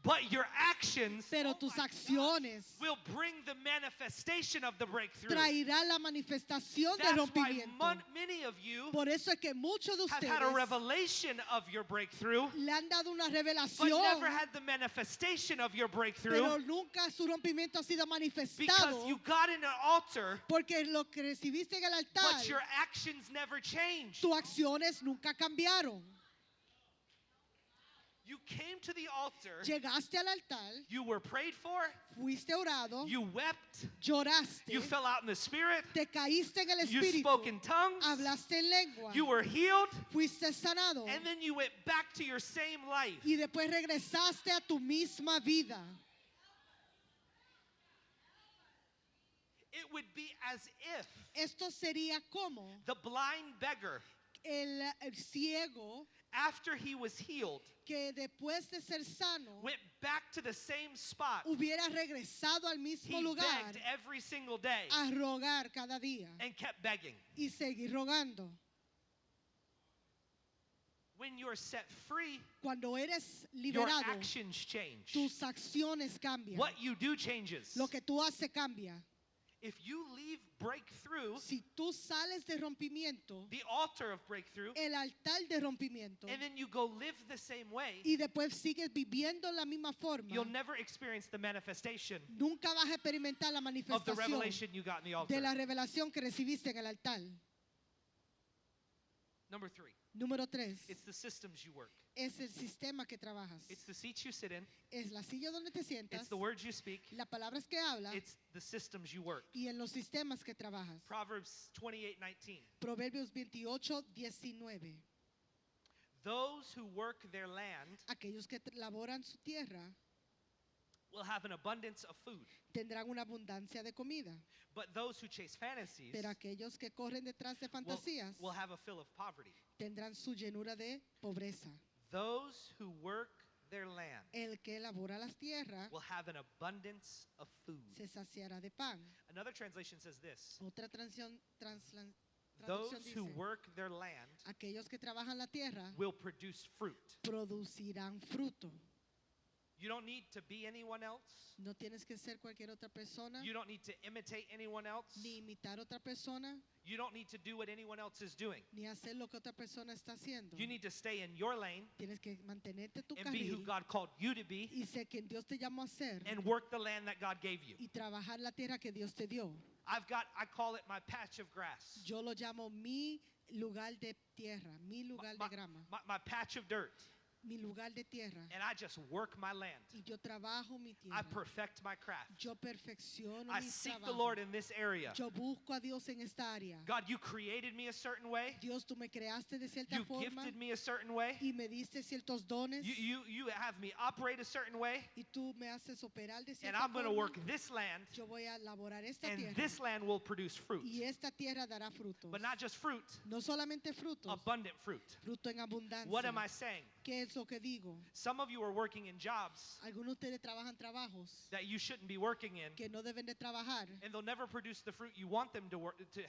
But your actions Pero tus acciones will bring the manifestation of the breakthrough. traerán la manifestación del That's why rompimiento. many of you Por eso es que muchos de have had a ustedes revelation of your breakthrough, le han dado una but revelación, never had the manifestation of your breakthrough pero nunca su rompimiento ha sido because manifestado, you got in an altar, porque lo que recibiste en el altar, but your actions never changed. tus acciones nunca cambiaron. You came to the altar, Llegaste al altar, you were prayed for, fuiste orado, you wept, lloraste, you fell out in the spirit, te caíste en el you espíritu, spoke in tongues, hablaste en lengua, you were healed, fuiste sanado, and then you went back to your same life. y después regresaste a tu misma vida. It would be as if Esto sería como the blind beggar, el ciego after he was healed, que después de ser sano went back to the same spot. hubiera regresado al mismo He lugar begged every single day a rogar cada día and kept begging. y seguir rogando. When you're set free, Cuando eres your liberado, actions change. tus acciones cambian. What you do changes. Lo que tú haces cambia. If you leave breakthrough, Si tú sales de rompimiento, the altar of breakthrough, el altar de rompimiento, and then you go live the same way, y después sigues viviendo en la misma forma, you'll never experience the manifestation nunca vas a experimentar la of the manifestación revelation you got in the altar. de la revelación que recibiste en el altar. Number 3, Número 3, it's the systems you work. es el sistema que trabajas. It's the seats you sit in, Es la silla donde te sientas, it's the words you speak, las palabras que hablas it's the systems you work. y en los sistemas que trabajas. Proverbs 28:19. Proverbios 28:19. Those who work their land Aquellos que laboran su tierra will have an abundance of food, tendrán una abundancia de comida, but those who chase fantasies pero aquellos que corren detrás de fantasías will have a fill of poverty. tendrán su llenura de pobreza. Those who work their land El que elabora las tierras will have an abundance of food. se saciará de pan. Another translation says this: Otra those traducción who dice, work their land aquellos que trabajan la tierra will produce fruit. producirán fruto. You don't need to be anyone else. No tienes que ser cualquier otra persona, You don't need to imitate anyone else. ni imitar otra persona, You don't need to do what anyone else is doing. ni hacer lo que otra persona está haciendo. You need to stay in your lane Tienes que mantenerte tu and be who carril God called you to be y ser quien Dios te llamó a ser and work the land that God gave you. y trabajar la tierra que Dios te dio. I call it my patch of grass. Yo lo llamo mi lugar de tierra, mi lugar de grama, My patch of dirt. mi lugar de tierra. And I just work my land. Y yo trabajo mi I tierra. perfect my craft. Yo perfecciono I mi seek the trabajo. Lord in this area. Yo busco a Dios en esta área. God, you created me a certain way. Dios, tú me creaste de cierta You forma gifted me a certain way. y me diste ciertos dones You have me operate a certain way. y tú me haces operar de And cierta I'm going to forma. work this land. Yo voy a elaborar esta And tierra this land will produce fruit. y esta tierra dará frutos. But not just fruit, No solamente frutos, abundant fruit. fruto en abundancia. What am I saying? ¿Qué es lo que digo? Some of you are working in jobs Algunos de ustedes trabajan trabajos that you shouldn't be working in. que no deben de trabajar And they'll never produce the fruit you want them to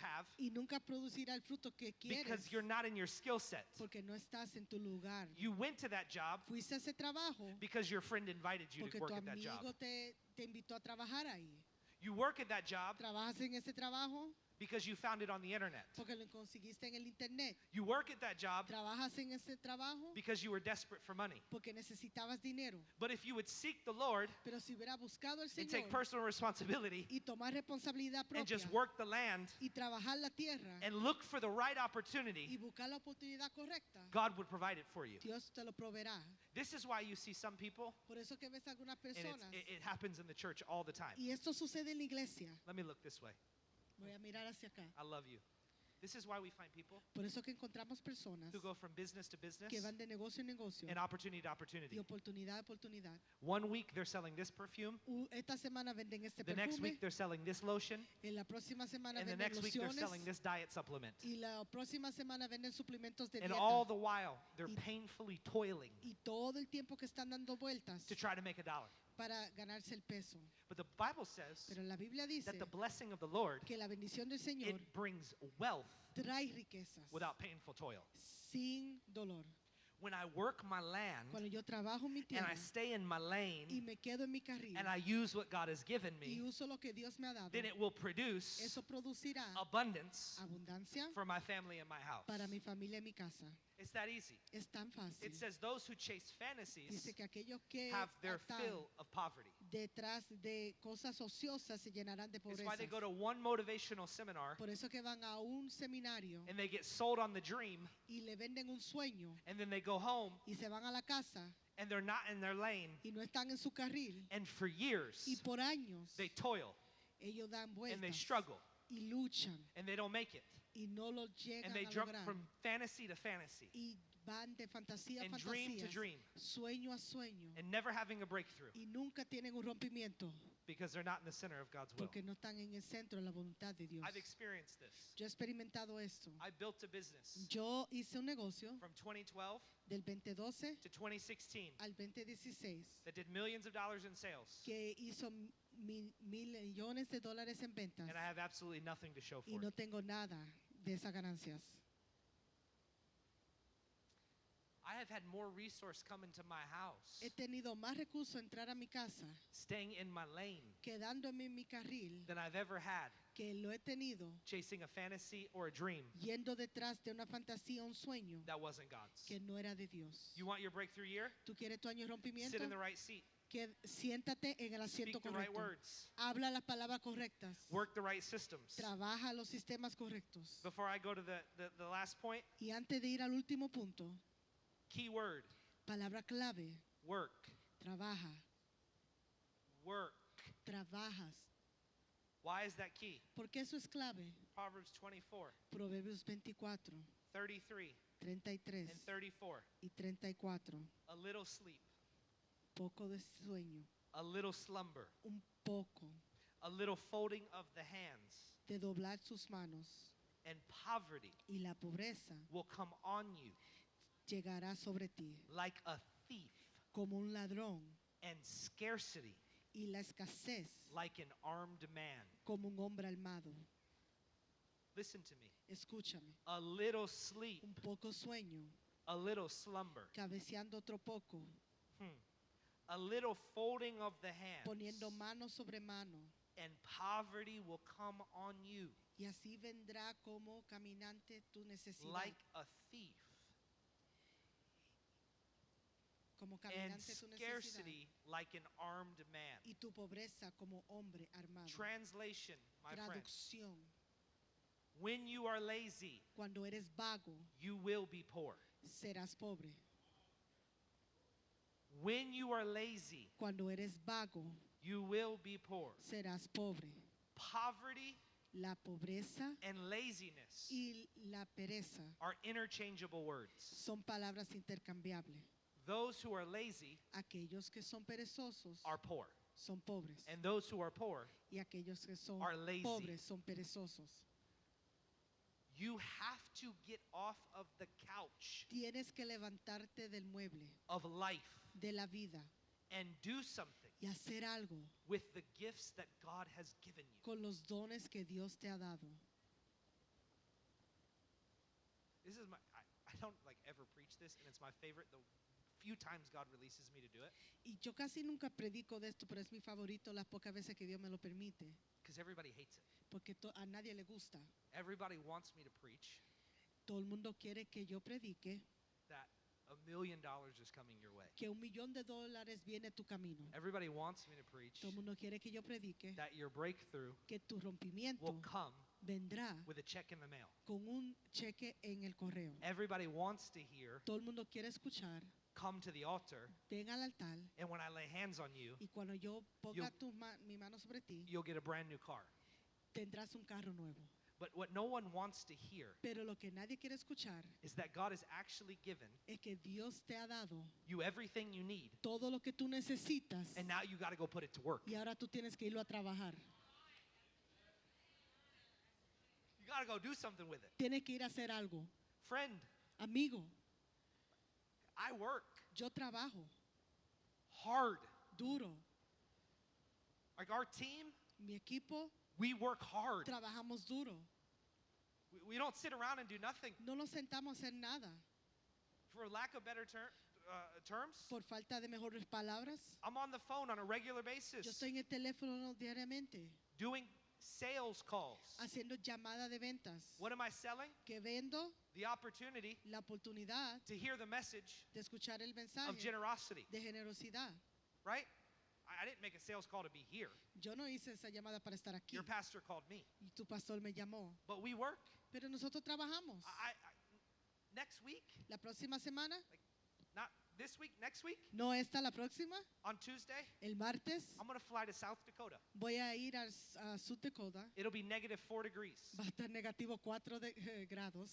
have y nunca producirá el fruto que quieres because you're not in your skill set. porque no estás en tu lugar. You went to that job Fuiste a ese trabajo because your friend invited you porque to tu work at that job. amigo te invitó a trabajar ahí. You work at that job Trabajas en ese trabajo because you found it on the internet. porque lo conseguiste en el internet. You work at that job Trabajas en ese trabajo because you were desperate for money. porque necesitabas dinero. But if you would seek the Lord Pero si hubiera buscado al and take Señor personal responsibility y tomar responsabilidad and propia just work the land y trabajar la tierra and look for the right y opportunity, buscar la oportunidad correcta, God would provide it for you. Dios te lo proveerá. This is why you see some people, Por eso que ves a algunas and personas, it happens in the church all the time. y esto sucede en la iglesia. Let me look this way. Voy a mirar hacia acá. I love you. This is why we find people Por eso que encontramos personas who go from business to business que van de negocio en negocio and opportunity to y opportunity. oportunidad a oportunidad. 1 week they're selling this perfume. Esta semana venden este The next perfume, week they're selling this lotion. en la próxima semana And the venden next week they're lociones selling this diet supplement. y la próxima semana venden suplementos de And dieta. all the while they're Y- painfully toiling Y todo el tiempo que están dando vueltas to try to make $1. para ganarse el peso. But the Bible says Pero la Biblia dice that the blessing of the Lord, que la bendición del Señor it brings wealth trae riquezas without painful toil. sin dolor. When I work my land Cuando yo trabajo mi and tierra I stay in my lane y me quedo en mi carril and I use what God has given y me, uso lo que Dios me ha dado, then it will produce eso producirá abundance abundancia for my family and my house. para mi familia y mi casa. It's that easy. Es tan fácil. It says those who chase fantasies Dice que aquellos que have their están fill of poverty. detrás de cosas ociosas se llenarán de It's pobreza. why they go to one motivational seminar Por eso que van a un seminario and they get sold on the dream, y le venden un sueño and then they go home y se van a la casa and they're not in their lane, y no están en su carril and for years y por años they toil ellos dan and they vueltas struggle y luchan and they don't make it, y no lo llegan and they a jump lograr from fantasy to fantasy y van de fantasía a and dream to fantasía, dream sueño a sueño and never having a breakthrough y nunca tienen un rompimiento because they're not in the center of God's will. porque no están en el centro de la voluntad de Dios. I've experienced this. Yo he experimentado esto. I built a business Yo hice un negocio from 2012 del 2012 to 2016 al 2016 that did millions of dollars in sales, que hizo millones de dólares en ventas and I have absolutely nothing to show y for no it. tengo nada de esas ganancias. I have had more resource come into my house, He tenido más recursos entrar a mi casa, staying in my lane, quedándome en mi carril, than I've ever had que lo he tenido chasing a fantasy or a dream yendo detrás de una fantasía, un sueño that wasn't God's. que no era de Dios. You want your breakthrough year? ¿Tú quieres tu año de rompimiento? Sit in the right seat. Que siéntate en el asiento Speak the right correcto. words. Habla las palabras correctas. Work the right systems. Trabaja los sistemas correctos. Before I go to the last point, Y antes de ir al último punto, key word, palabra clave, work. trabaja, Work. trabajas. Why is that key? Porque eso es clave. Proverbs 24, Proverbios 24, 33, 33 and 34. y 34. A little sleep, Poco de sueño, a little slumber, un poco a little folding of the hands, de doblar sus manos and poverty y la pobreza will come on you llegará sobre ti like a thief, como un ladrón and scarcity y la escasez like an armed man. como un hombre armado. Listen to me. Escúchame, A little sleep, un poco sueño, a little slumber, cabeceando otro poco, a little folding of the hands, poniendo mano sobre mano, and poverty will come on you y así vendrá como caminante tu necesidad, like a thief, como and caminante tu necesidad, scarcity like an armed man. y tu pobreza como hombre armado. Translation, my friend. Traducción, When you are lazy, cuando eres vago, you will be poor. serás pobre. When you are lazy, Cuando eres vago, you will be poor. serás pobre. Poverty La pobreza and laziness y la pereza are interchangeable words. son palabras intercambiables. Those who are lazy Aquellos que son perezosos are poor, son pobres. and those who are poor Y aquellos que son are lazy. pobres son perezosos. You have to get off of the couch Tienes que levantarte del mueble, of life de la vida, and do something y hacer algo with the gifts that God has given you. con los dones que Dios te ha dado. This is I don't like ever preach this, and it's my favorite. The few times God releases me to do it, Y yo casi nunca predico de esto, pero es mi favorito las pocas veces que Dios me lo permite, because everybody hates it. porque a nadie le gusta. Everybody wants me to preach Todo el mundo quiere que yo predique that $1 million is coming your way. que $1,000,000 viene a tu camino. Everybody wants me to preach Todo el mundo quiere que yo predique that your breakthrough que tu rompimiento will come vendrá with a check in the mail. con un cheque en el correo. Everybody wants to hear, Todo el mundo quiere escuchar, come to the altar, ven al altar and when I lay hands on you, y cuando yo ponga mi mano sobre ti, you'll get a brand new car. tendrás un carro nuevo. But what no one wants to hear Pero lo que nadie quiere escuchar is that God has actually given es que Dios te ha dado you everything you need, todo lo que tú necesitas and now you got to go put it to work. y ahora tú tienes que irlo a trabajar. You got to go do something with it. Tienes que ir a hacer algo. Friend, Amigo, I work yo trabajo hard. duro. Like our team, Mi equipo we work hard. trabajamos duro. We don't sit around and do nothing. No nos sentamos a hacer nada. for lack of better terms, por falta de mejores palabras, I'm on the phone on a regular yo basis estoy en el teléfono diariamente doing sales calls. haciendo llamadas de ventas. What am I selling? Que vendo The opportunity la oportunidad to hear the message de escuchar el of mensaje generosity, de generosidad. right? I didn't make a sales call to be here. Yo no hice esa llamada para estar aquí. Your pastor called me. Y tu pastor me llamó. But we work. Pero nosotros trabajamos. Next week, La próxima semana, not this week, next week, no esta la próxima, on Tuesday, el martes, I'm going to fly to South Dakota. voy a ir a South Dakota. It'll be -4 degrees. Va a estar negativo 4 grados.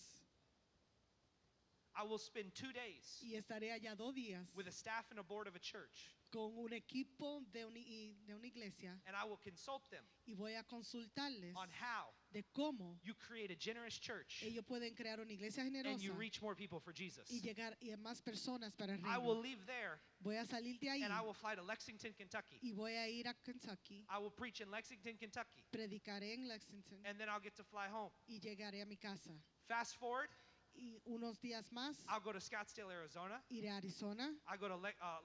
I will spend 2 days Y estaré allá 2 días with a staff and a board of a church, con un equipo de una iglesia and I will consult them y voy a consultarles on how de cómo you create a generous church ellos pueden crear una iglesia and generosa you reach more people for Jesus. y llegar a más personas para el I will reino. leave there Voy a salir de ahí and I will fly to Lexington, Kentucky. y voy a ir a Kentucky, I will preach in Lexington, Kentucky, predicaré en Lexington and then I'll get to fly home. y llegaré a mi casa. Fast forward, Y unos días más I'll go to Scottsdale, Arizona. iré a Arizona, I'll go to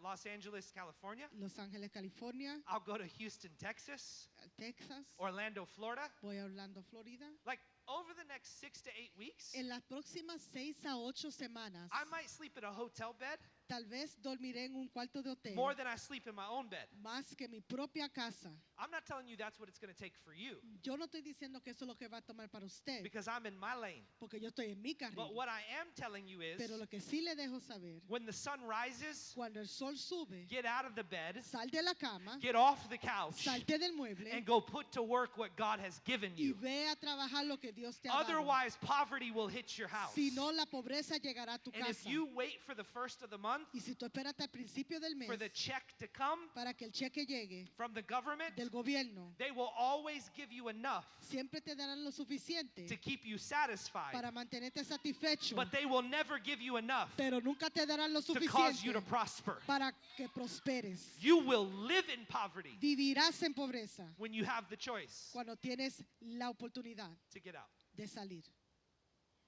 Los Angeles, California. Los Ángeles, California, I'll go to Houston, Texas. Texas, Orlando, Florida. voy a Orlando, Florida. Like over the next 6 to 8 weeks, En las próximas 6 a 8 semanas, I might sleep in a hotel bed tal vez dormiré en un cuarto de hotel more than I sleep in my own bed. más que mi propia casa. I'm not telling you that's what it's going to take for you, Yo no estoy diciendo que eso es lo que va a tomar para usted, because I'm in my lane. porque yo estoy en mi But carril. what I am telling you is, Pero lo que sí le dejo saber, when the sun rises, cuando el sol sube, get out of the bed, sal de la cama, get off the couch, salte del mueble and go put to work what God has given y you. ve a trabajar lo que Dios te ha dado. Otherwise, poverty will hit your house. Si no, la pobreza llegará a tu And if casa. you wait for the first of the month Y si tú esperas hasta el principio del mes for the check to come para que el cheque llegue from the government, del gobierno, they will always give you enough siempre te darán lo suficiente to keep you satisfied, para mantenerte satisfecho, but they will never give you enough pero nunca te darán lo to cause you to suficiente prosper. para que prosperes. You will live in poverty Vivirás en pobreza when you have the choice cuando tienes la oportunidad to get out. de salir.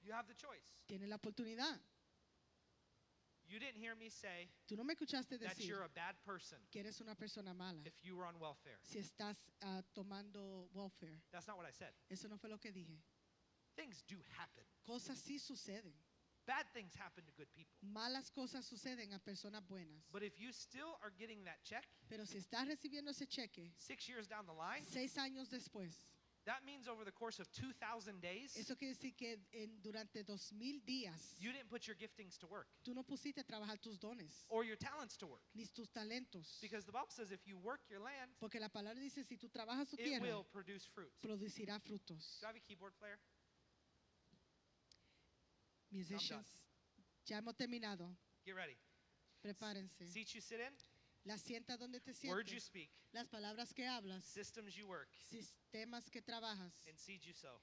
You have the choice. Tienes la oportunidad. You didn't hear me say Tú no me escuchaste that decir you're a bad person que eres una persona mala if you were on welfare. si estás tomando welfare. That's not what I said. Eso no fue lo que dije. Things do happen. Cosas sí suceden. Bad things happen to good people. Malas cosas suceden a personas buenas. But if you still are getting that check Pero si estás recibiendo ese cheque 6 years down the line, 6 años después, that means over the course of 2,000 days, eso quiere decir que durante 2000 días you didn't put your giftings to work tú no pusiste a trabajar tus dones or your talents to work. ni tus talentos. Because the Bible says if you work your land, Porque la palabra dice, si tú trabajas tu it tierra, will produce fruit. producirá frutos. Do I have a keyboard player? Musicians, ya hemos terminado. Get ready. Prepárense. Seats you sit in, La sienta donde te words you sientes, speak, las palabras que hablas, systems you work, sistemas que trabajas and seeds you sow.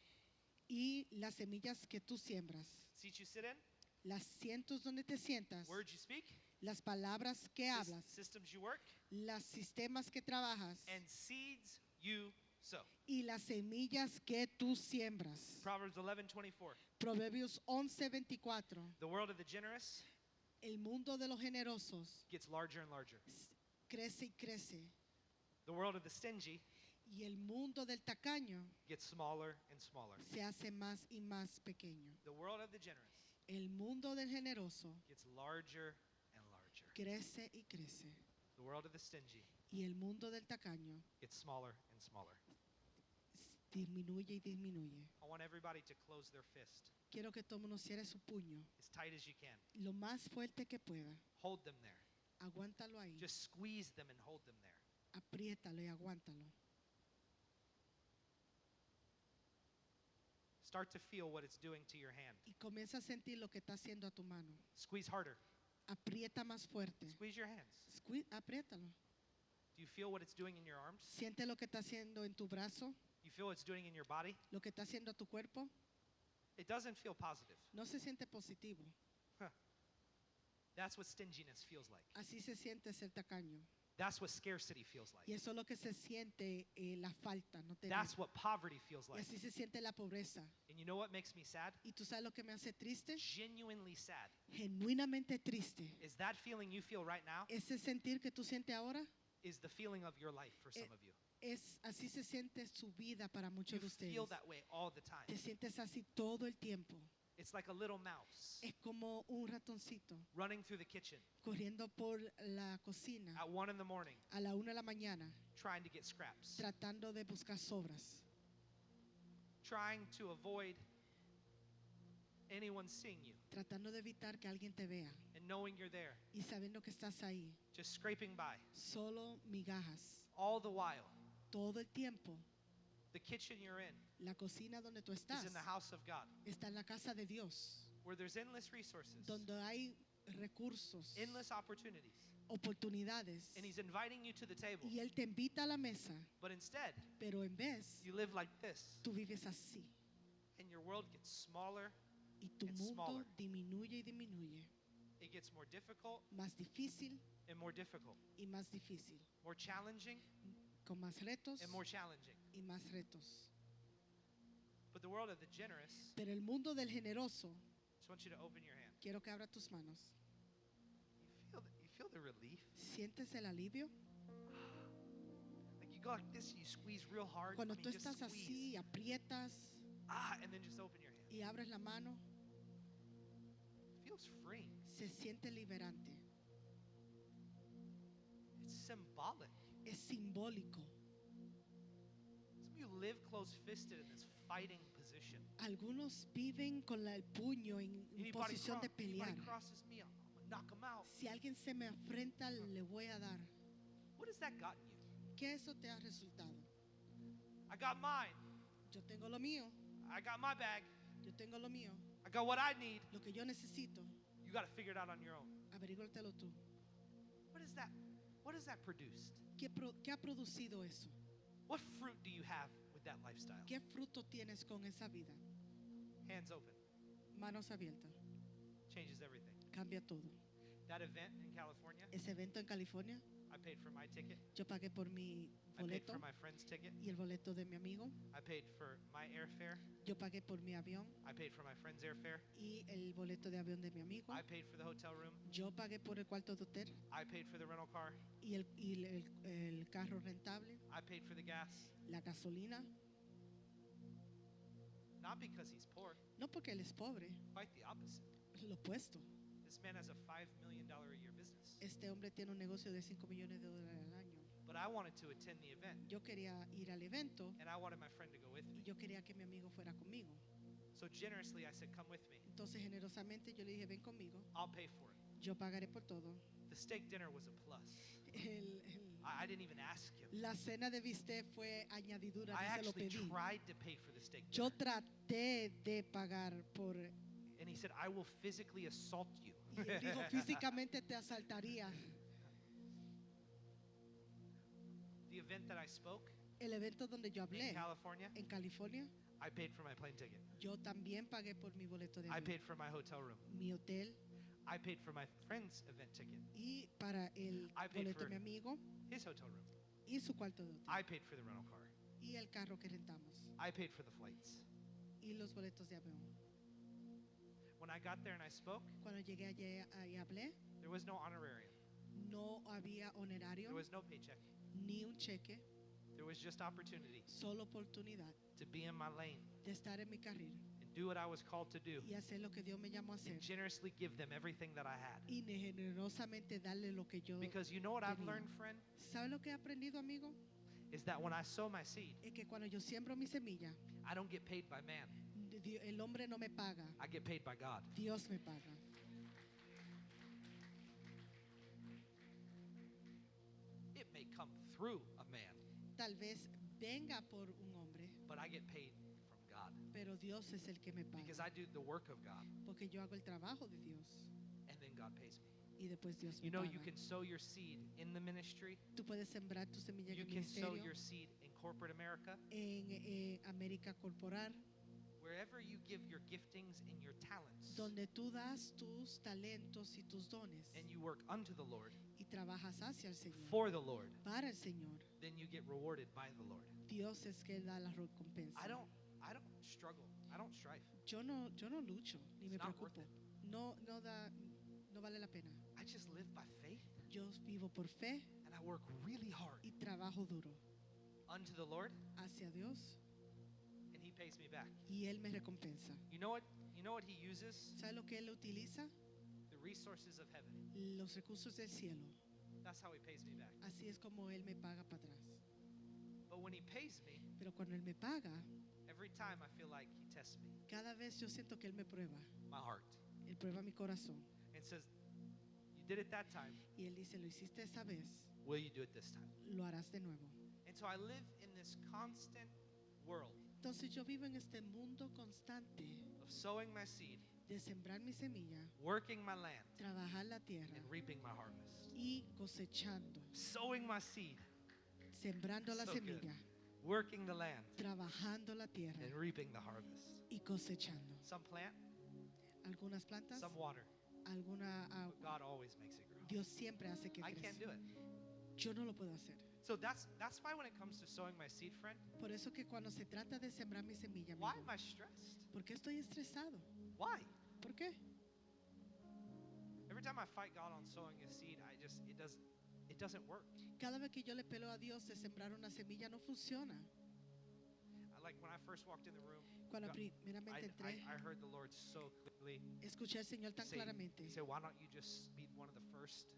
y las semillas que tú siembras. Seats you sit in, Las cientos donde te sientas, words you speak, las palabras que hablas, systems you work, los sistemas que trabajas and seeds you sow. y las semillas que tú siembras. Proverbs 11:24. Proverbios 11:24. The world of the generous El mundo de los generosos gets larger and larger. crece y crece The world of the stingy y el mundo del tacaño gets smaller and smaller. se hace más y más pequeño. The world of the generous El mundo del generoso gets larger and larger. crece y crece The world of the stingy y el mundo del tacaño gets smaller and smaller. disminuye y disminuye. I want everybody to close their fist Quiero que todo mundo cierre su puño as tight as you can. lo más fuerte que pueda. Hold them there. Aguántalo ahí. Just squeeze them and hold them there. Apriétalo y aguántalo. Start to feel what it's doing to your hand. Y comienza a sentir lo que está haciendo a tu mano. Squeeze harder. Aprieta más fuerte. Squeeze your hands. Apriétalo. Do you feel what it's doing in your arms? Siente lo que está haciendo en tu brazo, You feel what it's doing in your body? lo que está haciendo a tu cuerpo. It doesn't feel positive. No se siente positivo. That's what stinginess feels like. Así se siente ser tacaño. That's what scarcity feels like. Y eso es lo que se siente la falta, no tener. That's what poverty feels Y like. así se siente la pobreza. And you know what makes me sad? ¿Y tú sabes lo que me hace triste? Genuinely sad. Genuinamente triste. Is that feeling you feel right now Ese sentir que tú sientes ahora is the feeling of your life for some of you. así se siente su vida para muchos You de ustedes. feel that way all the time. Te sientes así todo el tiempo. It's like a little mouse Es como un ratoncito running through the kitchen corriendo por la cocina at 1 in the morning a la 1 de la mañana trying to get scraps, tratando de buscar sobras, trying to avoid anyone seeing you tratando de evitar que alguien te vea and knowing you're there, y sabiendo que estás ahí, just scraping by. solo migajas. All the while, Todo el tiempo, the kitchen you're in la cocina donde tú is estás in the house of God, está en la casa de Dios, where there's endless resources, donde hay recursos, endless opportunities, oportunidades, and He's inviting you to the table. y Él te invita a la mesa, But instead, pero en vez you live like this, tú vives así and your world gets smaller. y tu It's mundo smaller. disminuye y disminuye, It gets more difficult más difícil and more difficult, y más difícil, more challenging con más retos and more challenging. y más retos. But the world of the generous, Pero el mundo del generoso, just want you to open your hand. quiero que abra tus manos. You feel the relief? ¿Sientes el alivio? Like you go like this, you squeeze real hard. Cuando I mean, tú just estás squeeze. así, aprietas And then just open your hand. y abres la mano, It feels free. se siente liberante. It's symbolic. Es simbólico. Some of you live close-fisted in this fighting position. Algunos viven con el puño en posición de pelear. Anybody crosses me, I'm gonna knock them out. Si alguien se me afrenta, le voy a dar. What has that gotten you? ¿Qué eso te ha resultado? I got mine. Yo tengo lo mío, I got my bag. yo tengo lo mío. I got what I need. Lo que yo necesito, You got to figure it out on your own. averígüatelo tú. What is that? What has that produced? ¿Qué ha producido eso? What fruit do you have with that lifestyle? ¿Qué fruto tienes con esa vida? Hands open. Manos abiertas. Changes everything. Cambia todo. That event in California, Ese evento en California, I paid for my ticket. yo pagué por mi I paid boleto for my friend's ticket. y el boleto de mi amigo. I paid for my airfare. Yo pagué por mi avión I paid for my friend's airfare. y el boleto de avión de mi amigo. I paid for the hotel room. Yo pagué por el cuarto de hotel I paid for the rental car. y el carro rentable, I paid for the gas. la gasolina. Not because he's poor, No porque él es pobre, quite the opposite. lo opuesto. This man has a $5 million a year business. Este hombre tiene un negocio de $5 millones al año. But I wanted to attend the event, Yo quería ir al evento and I wanted my friend to go with y me. yo quería que mi amigo fuera conmigo. So generously, I said, come with me. Entonces generosamente yo le dije, ven conmigo, I'll pay for it. yo pagaré por todo. The steak dinner was a plus. El- I didn't even ask him. la cena de bistec fue añadidura, I no se lo actually pedí. tried to pay for the steak Yo dinner. traté de pagar por... And he said, I will physically assault you. Y él dijo, físicamente te asaltaría. The event that I spoke El evento donde yo in hablé California, en California, I paid for my plane ticket. yo también pagué por mi boleto de I avión, paid for my hotel room. mi hotel I paid for my friend's event ticket, y para el I paid boleto for- de mi amigo his hotel room. y su cuarto de hotel I paid for the rental car. y el carro que rentamos I paid for the flights. y los boletos de avión. When I got there and I spoke, Cuando llegué allí y hablé, there was no honorarium. no había honorario There was no paycheck. ni un cheque, There was just opportunity solo oportunidad to be in my lane de estar en mi carril and do what I was called to do y hacer lo que Dios me llamó a hacer and generously give them everything that I had. y generosamente darle lo que yo... Because you know what I've tenía. learned, friend, ¿Sabe lo que he aprendido, amigo? is that when I sow my seed, Es que cuando yo siembro mi semilla, I don't get paid by man. el hombre no me paga, I get paid by God. Dios me paga. It may come through a man, Tal vez venga por un hombre, but I get paid from God pero Dios es el que me because paga. I do the work of God Porque yo hago el trabajo de Dios and then God pays me. y después Dios me You know, paga. you can sow your seed in the ministry. Tú puedes sembrar tu semilla en You el can sow ministerio, your seed in corporate America en América Corporal, wherever you give your giftings and your talents, donde tú das tus talentos y tus dones and you work unto the Lord, y trabajas hacia el Señor, for the Lord, para el Señor, then you get rewarded by the Lord. Dios es que da la recompensa. I don't struggle. I don't strive. Yo no lucho ni me It's not worth preocupo. it. No vale la pena. I just live by faith, Yo vivo por fe and I work really hard y trabajo duro unto the Lord, hacia Dios and He pays me back. y Él me recompensa. You know what He uses? ¿Sabe lo que Él utiliza? The resources of heaven. Los recursos del cielo. That's how He pays me back. Así es como Él me paga para atrás. But when He pays me, Pero cuando Él me paga, every time I feel like He tests me, cada vez yo siento que Él me prueba. my heart, Él prueba mi corazón. and says, "You did it that time. Y Él dice, lo hiciste esa vez, Will you do it this time?" lo harás de nuevo. And so I live in this constant world Entonces yo vivo en este mundo constante of sowing my seed, de sembrar mi semilla, working my land, trabajar la tierra and reaping my harvest. y cosechando. Sowing my seed, Sembrando la So good. semilla, working the land, trabajando la tierra and reaping the harvest. y cosechando. Some plant, Algunas plantas, some water, alguna but agua. God always makes it grow. Dios siempre hace que I can't do crezca. it. Yo no lo puedo hacer. So that's why when it comes to sowing my seed, friend, Por eso que cuando se trata de sembrar mi semilla, why amigo, am I stressed? ¿por qué estoy estresado? Why? ¿Por qué? Every time I fight God on sowing a seed, it doesn't work. Cada vez que yo le peleo a Dios de sembrar una semilla no funciona. Like when I first walked in the room, Cuando God- primeramente entré, I heard the Lord so clearly escuché al Señor tan say, claramente. He said, "Why don't you just be one of the first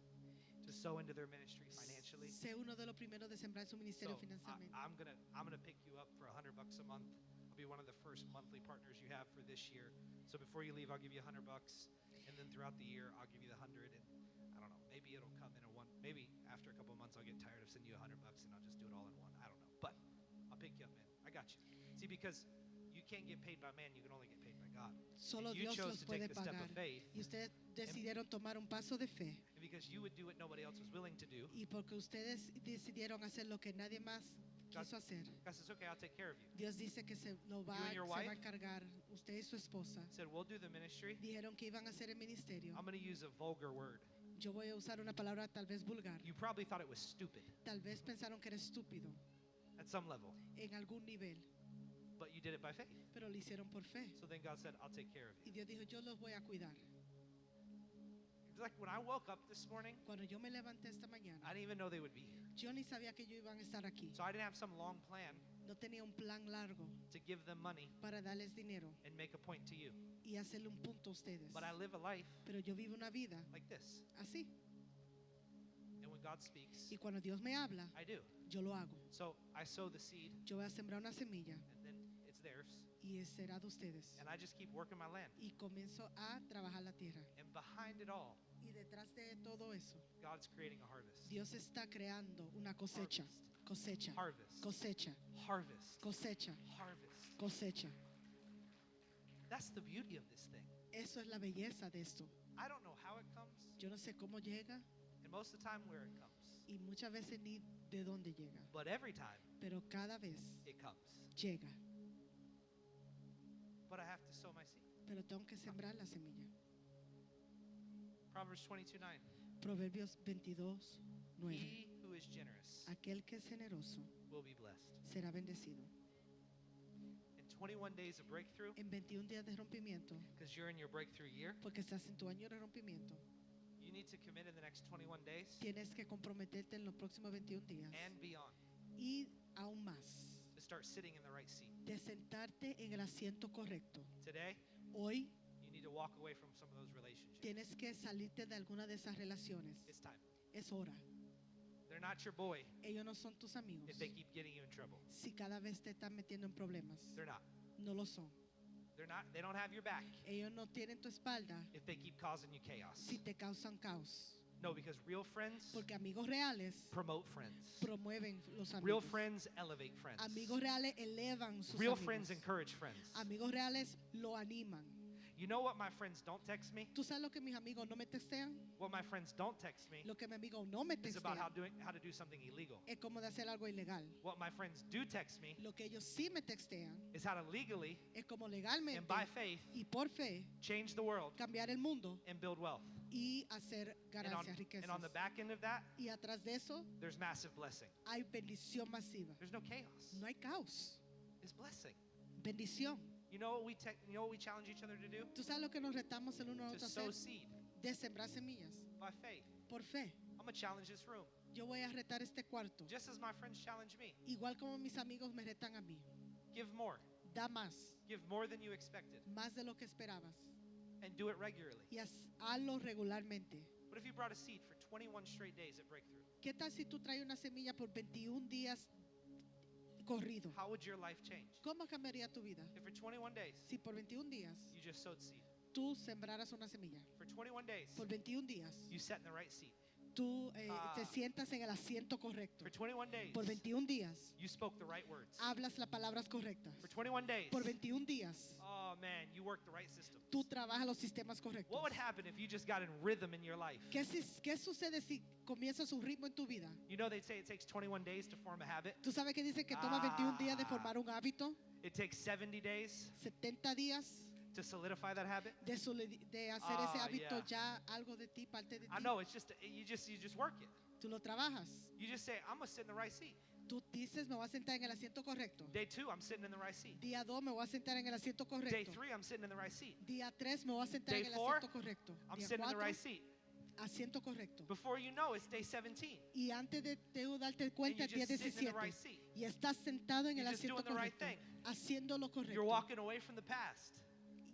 to sow into their ministry financially?" Sé uno de los primeros de sembrar su ministerio So financieramente. I'm gonna pick you up for $100 a month. I'll be one of the first monthly partners you have for this year. So before you leave, I'll give you $100, and then throughout the year, I'll give you the 100. And I don't know, maybe it'll come in a one. Maybe after a couple of months, I'll get tired of sending you $100, and I'll just do it all in one. I don't know, but I'll pick you up, man. I got you. See, because you can't get paid by man, you can only get paid by God. Solo And you Dios chose los to take puede the step pagar. of faith, Y ustedes decidieron tomar un paso de fe. and because you would do what nobody else was willing to do, Y porque ustedes decidieron hacer lo que nadie más quiso hacer. God says, "Okay, I'll take care of you." Dios dice que se You and your va a wife? encargar usted y su esposa. He said, "We'll do the ministry." Dijeron que iban a hacer el ministerio. I'm going to use a vulgar word. Yo voy a usar una palabra tal vez vulgar. You probably thought it was stupid Tal vez pensaron que era estúpido at some level, en algún nivel, but you did it by faith. pero lo hicieron por fe. So then God said, "I'll take care of Y you." Dios dijo, yo los voy a cuidar. It's like when I woke up this morning, Cuando yo me levanté esta mañana, I didn't even know they would be here. yo ni sabía que ellos iban a estar aquí. So I didn't have some long plan No tenía un plan largo to give them money para darles dinero and make a point to you. y hacerle un punto a ustedes. But I live a life Pero yo vivo una vida like this. así. And when God speaks, Y cuando Dios me habla, I do. yo lo hago. So I sow the seed, Yo voy a sembrar una semilla and then it's theirs. y será de ustedes. And I just keep working my land. Y comienzo a trabajar la tierra. And behind it all, Y detrás de todo eso, God's creating a harvest. Dios está creando una cosecha, cosecha, Harvest. cosecha, Harvest. cosecha, Harvest. cosecha. That's the beauty of this thing. Eso es la belleza de esto. I don't know how it comes, Yo no sé cómo llega and most of the time where it comes. y muchas veces ni de dónde llega, But every time pero cada vez it comes. llega. But I have to sow my seed. Pero tengo que sembrar la semilla. Proverbs 22:9. Proverbios 22, 9. He who is generous Aquel que es generoso will be blessed. será bendecido. In 21 days of breakthrough, En 21 días de rompimiento, because you're in your breakthrough year, porque estás en tu año de rompimiento, you need to commit in the next 21 days tienes que comprometerte en los próximos 21 días and beyond y aún más to start sitting in the right seat. de sentarte en el asiento correcto. Today, Hoy you need to walk away from some of those relationships. tienes que salirte de alguna de esas relaciones. It's time. Es hora. They're not your boy Ellos no son tus amigos. if they keep getting you in trouble. Si cada vez te están metiendo en problemas, They're not. no lo son. They don't have your back Ellos no tienen tu espalda if they keep causing you chaos. si te causan caos. No, because real friends Porque amigos reales promote friends. promueven los Real amigos. friends elevate friends. Amigos reales elevan sus Real amigos. friends encourage friends. Amigos reales lo animan. You know what my friends don't text me? ¿Tú sabes lo que mis amigos no me textean? What my friends don't text me Lo que mis amigos no me is about textean how to do something illegal. es como de hacer algo ilegal. What my friends do text me Lo que ellos sí me textean is how to legally es como and legalmente by faith y por fe change the world cambiar el mundo and build wealth. y hacer ganancias, And on the riquezas. back end of that, Y atrás de eso there's massive blessing. hay bendición masiva. There's no chaos. No hay caos, It's blessing. bendición. You know what we challenge each other to do? ¿Tú sabes lo que nos retamos el uno al To otro a sow hacer? seed De sembrar semillas by faith. por fe. I'm going to challenge this room. Yo voy a retar este cuarto, Just as my friends challenge me. igual como mis amigos me retan a mí. Give more. Da más, Give more than you expected. más de lo que esperabas. And do it regularly. Y hazlo regularmente. What if you brought a seed for 21 straight days at Breakthrough? ¿Qué tal si tú traes una semilla por 21 días corrido? How would your life change? ¿Cómo cambiaría tu vida? If for 21 days Si por 21 días you just sowed seed. tú sembraras una semilla, For 21 days por 21 días you sat in the right seat. tú te sientas en el asiento correcto, For 21 days por 21 días you spoke the right words. hablas las palabras correctas, For 21 days, por 21 días oh man, you worked the right system. tú trabajas los sistemas correctos. What would happen if you just got in rhythm in your life? ¿Qué sucede si comienzas un ritmo en tu vida? You know they say it takes 21 days to form a habit. ¿Tú sabes que dicen que toma 21 días de formar un hábito? It takes 70 days 70 días to solidify that habit. de hacer ese hábito yeah. ya algo de ti, parte de ti. I know it's just you just work it. Tú lo trabajas. You just say I'm gonna sit in the right seat. Tú dices, me voy a sentar en el asiento correcto. Day 2 I'm sitting in the right seat. Día 2 me voy a sentar en el asiento Day correcto. 3 I'm sitting in the right seat. Día 3 me voy a sentar Day en el 4, asiento correcto. I'm Día sitting in the 4, right seat. asiento correcto. Before you know it's day 17. Y antes de darte And cuenta, you el día just sitting in the 17. right seat. Y estás sentado en el You're just asiento doing the right correcto. thing. Haciendo lo You're correcto. walking away from the past.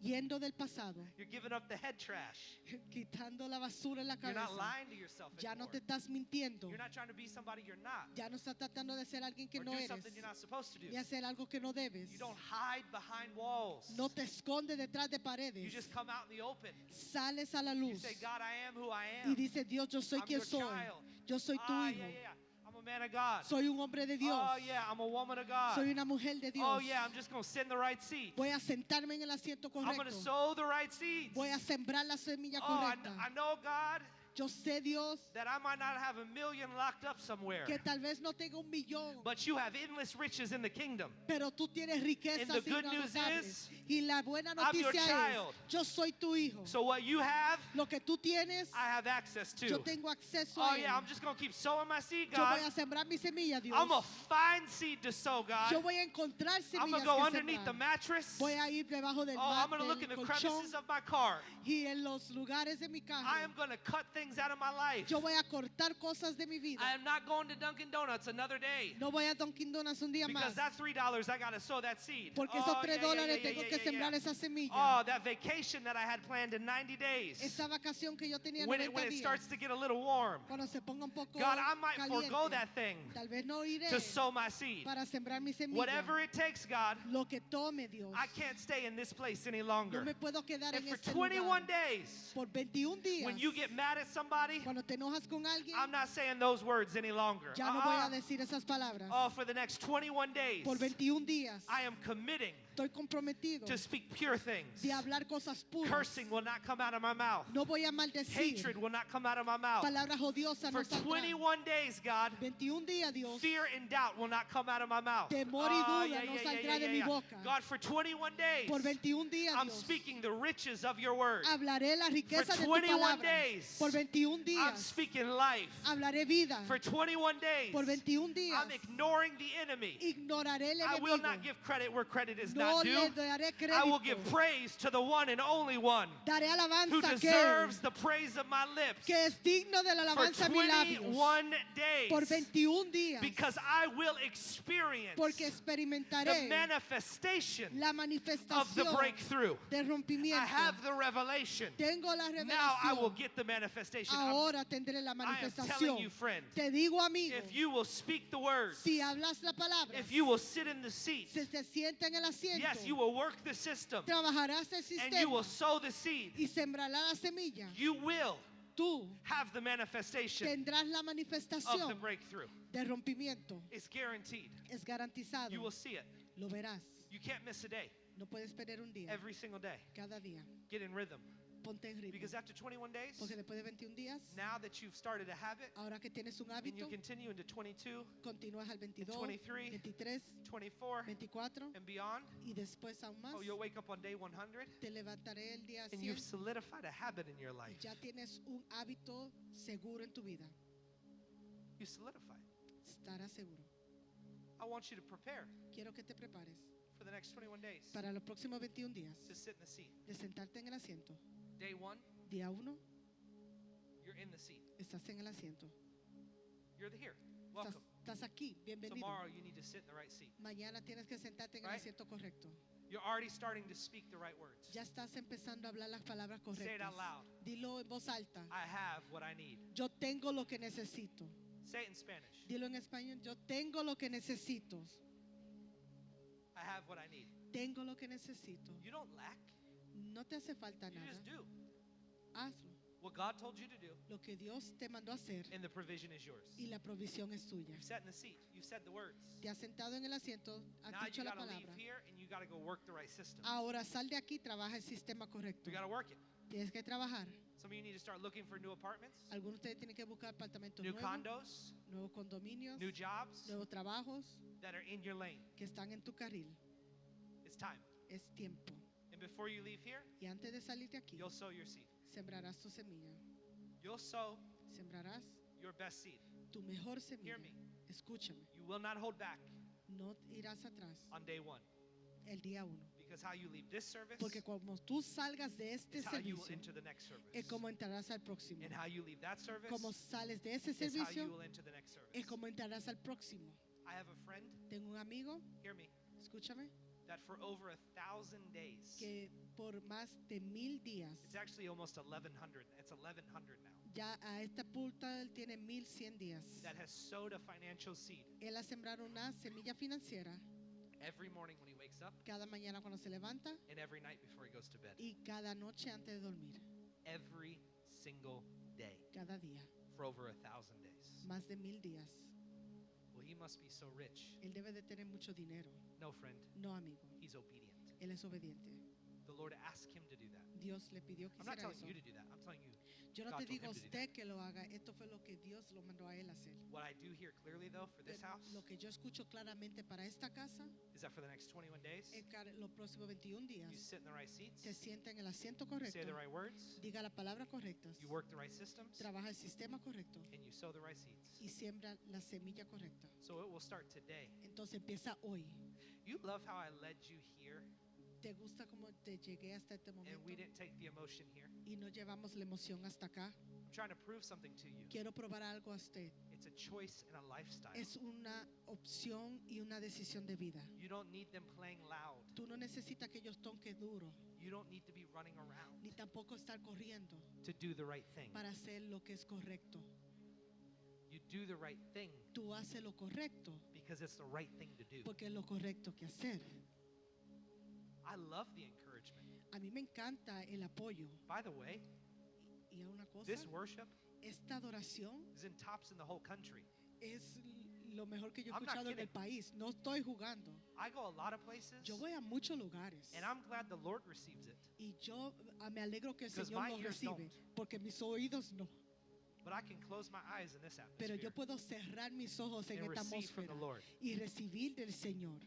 Yendo del pasado. You're giving up the head trash. Quitando la basura en la You're not cabeza. lying to yourself Ya no anymore. te estás mintiendo. You're not trying to be somebody you're not. Ya no estás tratando de ser alguien que Or no do eres. something you're not supposed to do. Ni hacer algo que no debes. You don't hide behind walls. No te escondes detrás de You paredes. just come out in the open. Sales a la You luz. say, God, I am who I Y am. dice, Dios, yo soy I'm quien your soy. child. Yo soy tu Ah, hijo. yeah. I'm a man of God. Soy un hombre de Dios. Oh, yeah, I'm a woman of God. Soy una mujer de Dios. Oh, yeah, I'm just going to sit in the right seat. Voy a sentarme en el asiento I'm going to correcto. sow the right seeds. Voy a sembrar la semilla Oh, correcta. I know, God, Yo sé, Dios, that I might not have a million locked up somewhere. que tal vez no tenga 1,000,000, But you have endless riches in the kingdom. pero tú tienes riquezas And the good news inagotables. is, Y la buena I'm your noticia child. es, yo soy tu hijo. So what you have, Lo que tú tienes, I have access yo to. tengo acceso Oh, a yeah, I'm él. just going to keep sowing my seed, Yo God. voy a sembrar mi semilla, Dios. I'm going to find seed to sow, God. Yo voy a encontrar I'm going semillas to go que underneath the sembrar. mattress. Voy a ir debajo del Oh, I'm going to look del in the colchón crevices of my car. y en los lugares de mi carro. I am going to cut things out of my life. Yo voy a cortar cosas de mi vida. I am not going to Dunkin' Donuts another day. No voy a Dunkin' Donuts un día Because más. that $3, I got to sow that seed. Porque Oh, esos $3 yeah, tengo que sembrar esa semilla. Oh, that vacation that I had planned in 90 days. Esa vacación que yo tenía en When 90 it días. starts to get a little warm. Cuando se ponga un poco God, I might caliente. forego that thing Tal vez no iré to sow my seed. para sembrar mi semilla. Whatever it takes, God, Lo que tome, Dios. I can't stay in this place any No longer. me puedo quedar And en for este 21 lugar. days, Por 21 días. when you get mad at somebody, Cuando te enojas con alguien, I'm not saying those words any longer. ya no voy a decir esas palabras. Oh, for the next 21 days, Por 21 días. I am committing Estoy comprometido to speak pure things. de hablar cosas puras. Cursing will not come out of my mouth. No voy a maldecir. Hatred will not come out of my mouth. Palabras odiosas For no saldrán. 21 days, God, 21 días, Dios. fear and doubt will not come out of my mouth. Temor y duda no saldrá de mi boca. God, for 21 days, Por 21 días, I'm Dios. speaking the riches of your word. Hablaré la riqueza For de tu 21 palabra. days, Por 21 I'm días. speaking life. Hablaré vida. For 21 days, Por 21 días. I'm ignoring the enemy. Ignoraré el I will enemigo. not give credit where credit is No not due. le daré I will crédito. give praise to the one and only one Daré who alabanza a aquel deserves the praise of my lips. que es digno de la For alabanza a mis labios. 21 days, Por 21 días. because I will experience Porque the experimentaré manifestation la of the manifestación breakthrough. del rompimiento. I have the revelation. Tengo la Now I will revelación. get the manifestation. I'm- Ahora tendré la I am telling manifestación. you, friend, Te digo, amigo, if you will speak the words, si hablas la palabra, if you will sit in the seat, si se sienta en el asiento, yes, you will work the system, trabajarás el and you sistema will sow the seed. y sembrarás la semilla. You will Tú have the manifestation tendrás la of the manifestación breakthrough. de rompimiento. It's guaranteed. Es garantizado. You will see it. Lo verás. You can't miss a day. No puedes esperar un día. Every single day. Cada día. Get in rhythm. Ponte en ritmo. Because after 21 days, Porque después de 21 días, now that you've started a habit, ahora que tienes un and you hábito, continue into 22, continúas al 22, 23, 23, 24, 24 and beyond. y después aún más. Oh, you'll wake up on day 100, Te levantaré el día and 100 you've solidified a habit in your life. y ya tienes un hábito seguro en tu vida. You solidify it. Estarás seguro. I want you to prepare Quiero que te prepares for the next 21 days para los próximos 21 días to sit in the seat. de sentarte en el asiento. Day 1, Día 1, you're in the seat. estás en el asiento. You're here. Estás, Welcome. estás aquí, bienvenido. Tomorrow you need to sit in the right seat. Mañana tienes que sentarte en el Right? asiento correcto. You're already starting to speak the right words. Ya estás empezando a hablar las palabras Say it correctas. out loud. Dilo en voz alta. I have what I need. Yo tengo lo que necesito. Say it in Spanish. Dilo en español. Yo tengo lo que necesito. I have what I need. Tengo lo que necesito. You don't lack. No te hace falta You nada. just do. Hazlo. What God told you to do, Lo que Dios te mandó a hacer and the provision is yours. y la provisión es tuya. You've sat in the seat. You've said the words. Te has sentado en el asiento, has Now dicho you la got to leave palabra. here and you got to go work the right system. Ahora sal de aquí, trabaja el sistema correcto. We got to work it. Tienes que trabajar. Some of you need to start looking for new apartments, Algunos de ustedes tienen que buscar apartamentos new nuevos, condos, nuevos condominios, new jobs nuevos trabajos that are in your lane. que están en tu carril. It's time. Es tiempo. And before you leave here, Y antes de salir de aquí, you'll sow your seed. sembrarás tu semilla. You'll sow Sembrarás your best seed. tu mejor Hear semilla. me. Escúchame. You will not hold back No irás atrás on day 1. el día 1. Because how you leave this service Porque como tú salgas de este is how you will servicio, enter the next service. es como entrarás al próximo. And how you leave that service Como sales de ese is how you servicio, will enter the next service. es como entrarás al próximo. I have a friend, Tengo un amigo, hear me, escúchame, that for over 1,000 days, que por más de 1000 días, it's actually almost 1,100. It's 1,100 now. ya a esta punta él tiene 1100 días. That has sowed a financial seed Él ha sembrado una semilla financiera every morning when he wakes up cada mañana cuando se levanta and every night before he goes to bed. y cada noche antes de dormir. Every single day Cada día, for over 1,000 days. más de 1000 días. Well, he must be so rich. Él debe de tener mucho dinero. No, friend, No, amigo. he's obedient. Él es obediente. The Lord asked him to do that. Dios le pidió que I'm not hiciera telling eso. you to do that. I'm telling you Yo no God te told digo a him to do usted que lo haga. Esto fue lo que Dios lo mandó a él a hacer. what I do hear clearly, though, for this Pero house lo que yo escucho claramente para esta casa is that for the next 21 days, es que los próximos 21 días you sit in the right seats, te sienta en el asiento you correcto, say the right words, diga las palabras correctas, you work the right systems, trabaja el sistema correcto and you sow the right seeds. y siembra la semilla correcta. So it will start today. Entonces empieza hoy. You love how I led you here, ¿Te gusta cómo te llegué hasta este and momento we didn't take the emotion here? y no llevamos la emoción hasta acá? I'm trying to prove something to you. Quiero probar algo a usted. It's a choice and a lifestyle. Es una opción y una decisión de vida. You don't need them playing loud. Tú no necesitas que ellos toquen duro, You don't need to be running around ni tampoco estar corriendo to do the right thing. para hacer lo que es correcto. You do the right thing Tú haces lo correcto because it's the right thing to do. porque es lo correcto que hacer. I love the encouragement. A mí me encanta el apoyo. By the way, Y es una cosa, this worship esta adoración is in tops in the whole country. es lo mejor que yo he I'm not escuchado en el kidding. país. No estoy jugando. I go a lot of places, Yo voy a muchos lugares and I'm glad the Lord receives it. y yo me alegro que el 'Cause Señor my lo ears recibe, don't. porque mis oídos no. But I can close my eyes in this Pero yo atmosphere puedo cerrar mis ojos en and esta receive from the atmósfera Lord. y recibir del Señor.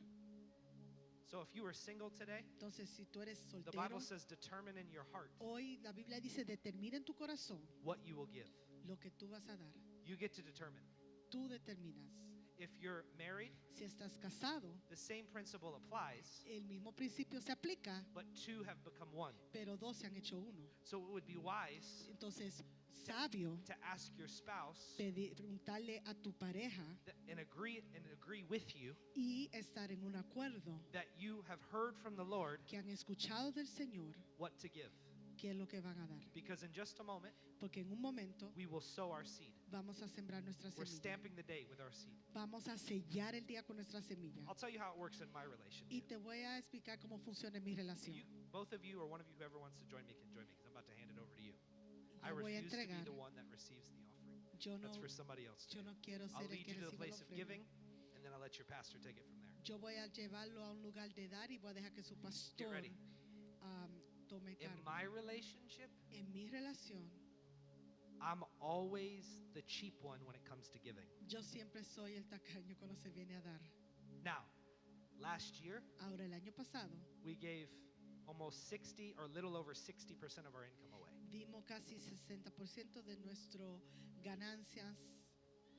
So if you are single today, Entonces, si tú eres the soltero, Bible says determine in your heart hoy la Biblia dice, determina en tu corazón what you will give. lo que tú vas a dar. You get to determine. Tú determinas. If you're married, Si estás casado, the same principle applies, el mismo principio se aplica, but two have become one. pero dos se han hecho uno. So it would be wise Entonces, sabio to ask your spouse preguntarle a tu pareja and agree with you y estar en un acuerdo that you have heard from the Lord que han escuchado del Señor what to give. qué es lo que van a dar. Because in just a moment, Porque en un momento we will sow our seed. vamos a sembrar nuestra We're semilla. stamping the day with our seed. Vamos a sellar el día con nuestra semilla. I'll tell you how it works in my Y relationship. te voy a explicar cómo funciona mi relación. Both of you or one of you, whoever wants to join me, can join me because I'm about to hand it over to you. I Yo voy a refuse to be entregar. the one that receives the offering. Yo no, That's for somebody else. yo no quiero I'll ser el lead que you to the reciba la place of ofrenda. giving, and then I'll let your pastor take it from there. Yo voy a llevarlo a un lugar de dar y voy a dejar que su Get pastor ready. Tome In cargo. my relationship, En mi relación, I'm always the cheap one when it comes to giving. yo siempre soy el tacaño cuando se viene a dar. Now, last year, Ahora, el año pasado, we gave almost 60 or a little over 60% of our income away. dimos casi 60% de nuestras ganancias.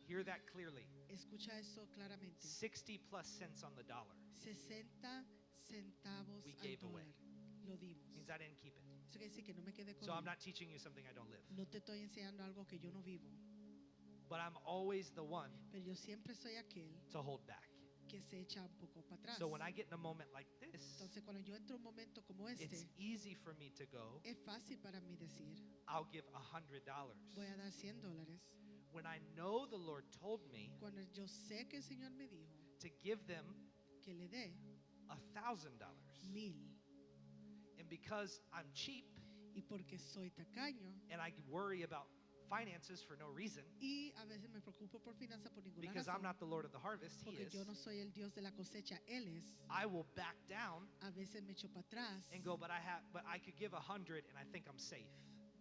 Hear that clearly. Escucha eso claramente. 60 plus cents on the dollar 60 centavos we al gave dólar. away. Lo dimos. Means I didn't keep it. Eso quiere decir que no me quedé con So I'm él. not teaching you something I don't live. No te estoy enseñando algo que yo no vivo. But I'm always the one Pero yo siempre soy aquel to hold back. que se echa un poco para atrás. So when I get in a moment like this, Entonces, cuando yo entro en un momento como it's este, easy for me to go, es fácil para mí decir, I'll give $100. voy a dar $100. When I know the Lord told me Cuando yo sé que el Señor me dijo to give them que le dé $1,000. 1,000. And because I'm cheap Y porque soy tacaño and I worry about finances for no reason, y a veces me preocupo por finanzas por ninguna because I'm razón, not the Lord of the harvest, He porque is, yo no soy el Dios de la cosecha, Él es. I will back down A veces me echo para atrás, and go, but I could give 100 and I think I'm safe.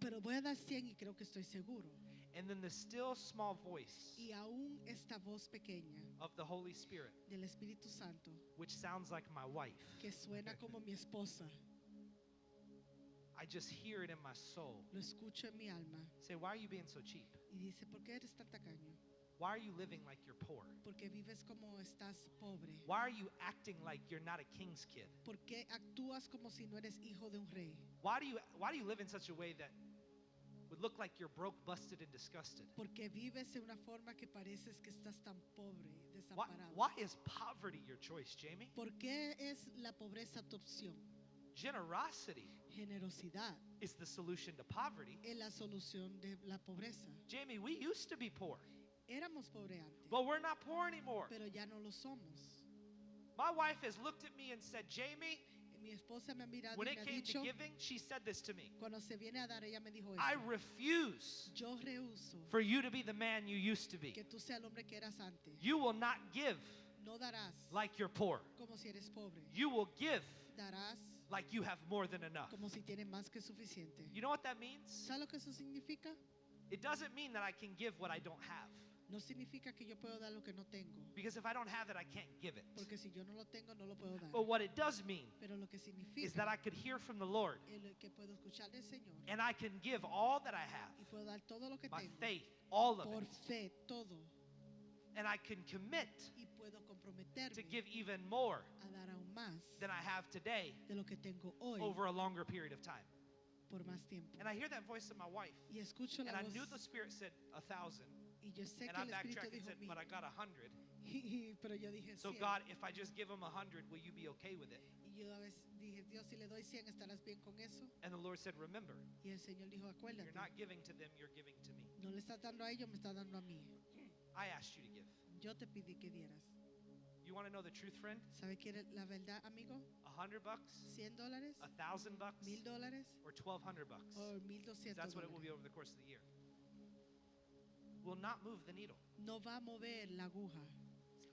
pero voy a dar 100 y creo que estoy seguro. And then the still small voice Y aún esta voz pequeña of the Holy Spirit, del Espíritu Santo, which sounds like my wife, que suena como mi esposa, I just hear it in my soul. lo escucho en mi alma Say, why are you being so cheap? y dice, ¿por qué eres tan tacaño? Why are you living like you're poor? Porque vives como estás pobre. Why are you acting like you're not a king's kid? ¿Por qué actúas como si no eres hijo de un rey? Why do you live in such a way that would look like you're broke, busted, and disgusted? Porque vives de una forma que pareces que estás tan pobre, Why, desamparado. why is poverty your choice, Jamey? ¿Por qué es la pobreza tu opción? Generosity Generosidad is the solution to poverty. es la solución de la pobreza. Jamey, we used to be poor, Éramos pobres antes, but we're not poor anymore. pero ya no lo somos. My wife has looked at me and said, Jamey, Mi esposa me ha mirado when y it me ha came to dicho, giving, she said this to me. cuando se viene a dar, ella me dijo I eso. refuse Yo rehuso for you to be the man you used to be. que tú seas el hombre que eras antes. You will not give No darás like you're poor. como si eres pobre. You will give Darás like you have more than enough. como si tienes más que suficiente. You know what that means? ¿Sabes lo que eso significa? It doesn't mean that I can give what I don't have. No significa que yo puedo dar lo que no tengo. Because if I don't have it, I can't give it. Porque si yo no lo tengo, no lo puedo dar. But what it does mean Pero lo que is significa that I could hear from the Lord es lo que puedo escuchar del Señor and I can give all that I y have puedo dar todo lo que by tengo faith, all of por it. fe, todo. And I can commit Y puedo to comprometerme give even more a dar aún más than I have today de lo que tengo hoy over a longer period of time. por más tiempo. And I hear that voice of my wife. Y escucho And la I voz knew the Spirit said 1,000. y yo sé And que I el Espíritu backtracked and dijo said, 1000. but I got 100. Pero yo dije So 100. God, if I just give him 100, will you be okay with it? Y yo a veces dije, Dios, si le doy 100, ¿estarás bien con eso? And the Lord said, remember, Y el Señor dijo, acuérdate, you're not giving to them, you're giving to me. no le estás dando a ellos, me estás dando a mí. I asked you to give. Yo te pedí que dieras. You want to know the truth, friend? ¿Sabe qué es la verdad, amigo? $100, $100, $1,000, $1,000 or $1,200. o 1,200 That's what it will be over the course of the year. Will not move the needle. no va a mover la aguja,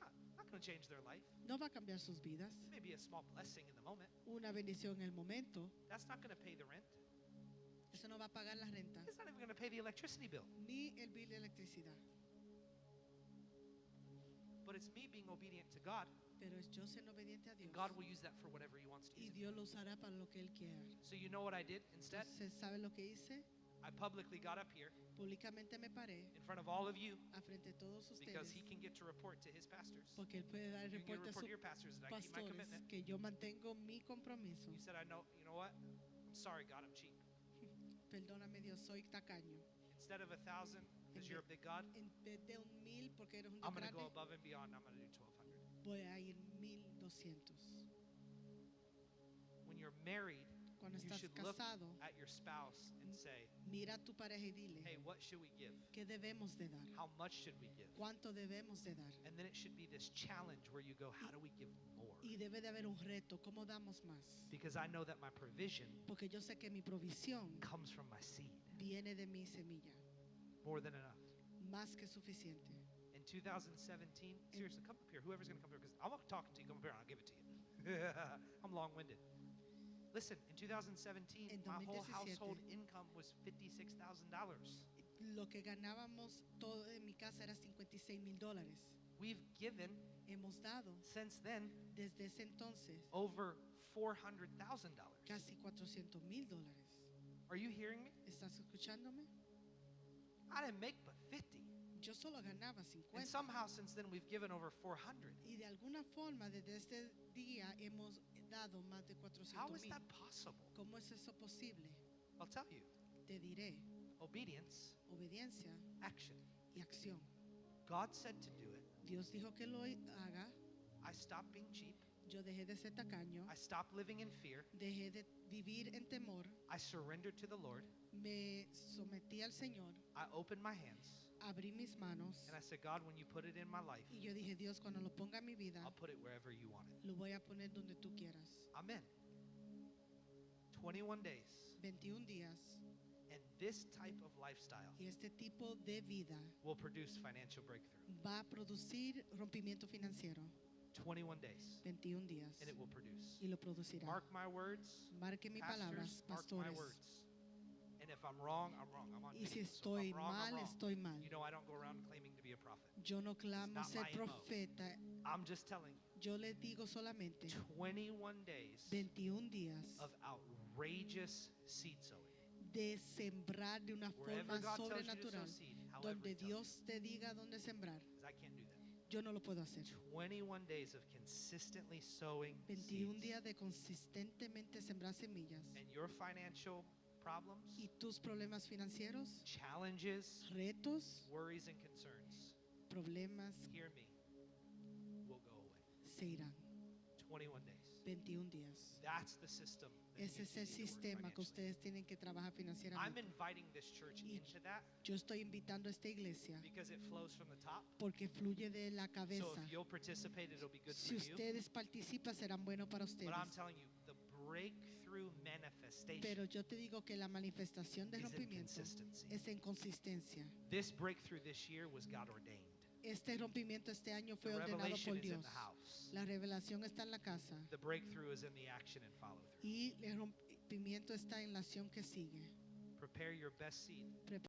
It's not going to change their life. no va a cambiar sus vidas. It may be a small blessing in the moment. Una bendición en el momento, That's not going to pay the rent. eso no va a pagar la renta, It's not even going to pay the electricity bill. ni el bill de electricidad. But it's me being obedient to God, Pero es yo ser obediente a and Dios. God will use that for whatever He wants to Y use it. Dios lo usará para lo que Él quiera. So you know what I did instead? Entonces, ¿sabe lo que hice? I publicly got up here Públicamente me paré in front of all of you a frente de todos because ustedes He can get to report to His pastors. porque Él puede dar el You can reporte a report to sus your pastors that I keep my pastores commitment. que yo mantengo mi compromiso. You said, you know what? I'm sorry, God, I'm cheap. Perdóname Dios, soy tacaño. Instead of 1,000, because you're a big God, En vez de 1,000 porque eres un I'm Dios going to go grande, above and beyond. I'm going to do 1,200. voy a ir 1,200. When you're married, Cuando you estás should look casado, at your spouse and say, mira a tu pareja y dile, hey, what should we give? ¿qué debemos de dar? How much should we give? ¿Cuánto debemos de dar? And then it should be this challenge where you go, how do we give more? Y debe de haber un reto, ¿cómo damos más? Because I know that my provision Porque yo sé que mi provisión comes from my seed. viene de mi semilla, More than enough. más que suficiente. And In 2017, seriously, come up here. Whoever's going to come here, because I'm talking to you. Come up here and I'll give it to you. I'm long-winded. Listen, in 2017, En my whole 2017, household income was $56,000. lo que ganábamos todo en mi casa era $56,000. We've given, Hemos dado since then, desde ese entonces over $400,000. casi $400,000. Are you hearing me? ¿Estás escuchándome? I didn't make but 50. Yo solo ganaba And 50. somehow since then we've given over 400. Y de alguna forma desde este día hemos dado más de How is 400,000. that possible? ¿Cómo es eso posible? I'll tell you. Te diré, Obedience, obediencia action. y acción. God said to do it. Dios dijo que lo haga. I stopped being cheap. Yo dejé de ser tacaño. I stopped living in fear. Dejé de vivir en temor. I surrendered to the Lord. Me sometí al Señor. I opened my hands. Abrí mis manos. And I said, God, when you put it in my life, Y yo dije, Dios, cuando lo ponga en mi vida, I'll put it wherever you want it. lo voy a poner donde tú quieras. Amen. 21 days. 21 días. And this type of lifestyle Y este tipo de vida will produce financial breakthrough. va a producir rompimiento financiero. 21 days. 21 días. And it will produce. Y lo producirá. Mark my words. Marque mis palabras, Pastors, mark my pastores. words. And if I'm wrong, I'm wrong. I'm on Y si tape. So if estoy I'm wrong, I'm mal, wrong. estoy mal. You know, I don't go around claiming to be a prophet. Yo no clamo not ser my MO. profeta. I'm just telling Yo le digo solamente you, 21 days 21 días of outrageous seed sowing. de sembrar de una Wherever forma God tells you to sobrenatural. sow seed, however Donde he tells Dios te diga dónde sembrar. you. 'Cause I can't do that. Yo no lo puedo hacer. 21 days of consistently sowing 21 seeds. días de consistentemente sembrar semillas. And your financial problems, Y tus problemas financieros, challenges, retos, worries, and concerns, problemas hear me, will go away. se irán. 21 days. 21 días. That's the system. that Ese you es el need to work sistema que financially. ustedes tienen que trabajar I'm financieramente. inviting this church Y into that yo estoy invitando a esta iglesia because it flows from the top. porque fluye de la So cabeza. if you'll participate, it'll be good Si for you. ustedes participan, serán buenos para But ustedes. I'm telling you, the breakthrough manifestation Pero yo te digo que la manifestación de is in rompimiento consistency. es en consistencia. This breakthrough this year was God ordained. Este rompimiento este año The fue ordenado revelation por is in Dios. the house. La revelación está en la casa The breakthrough is in the action and follow through. y el rompimiento está en la acción que sigue. Prepare your best seed.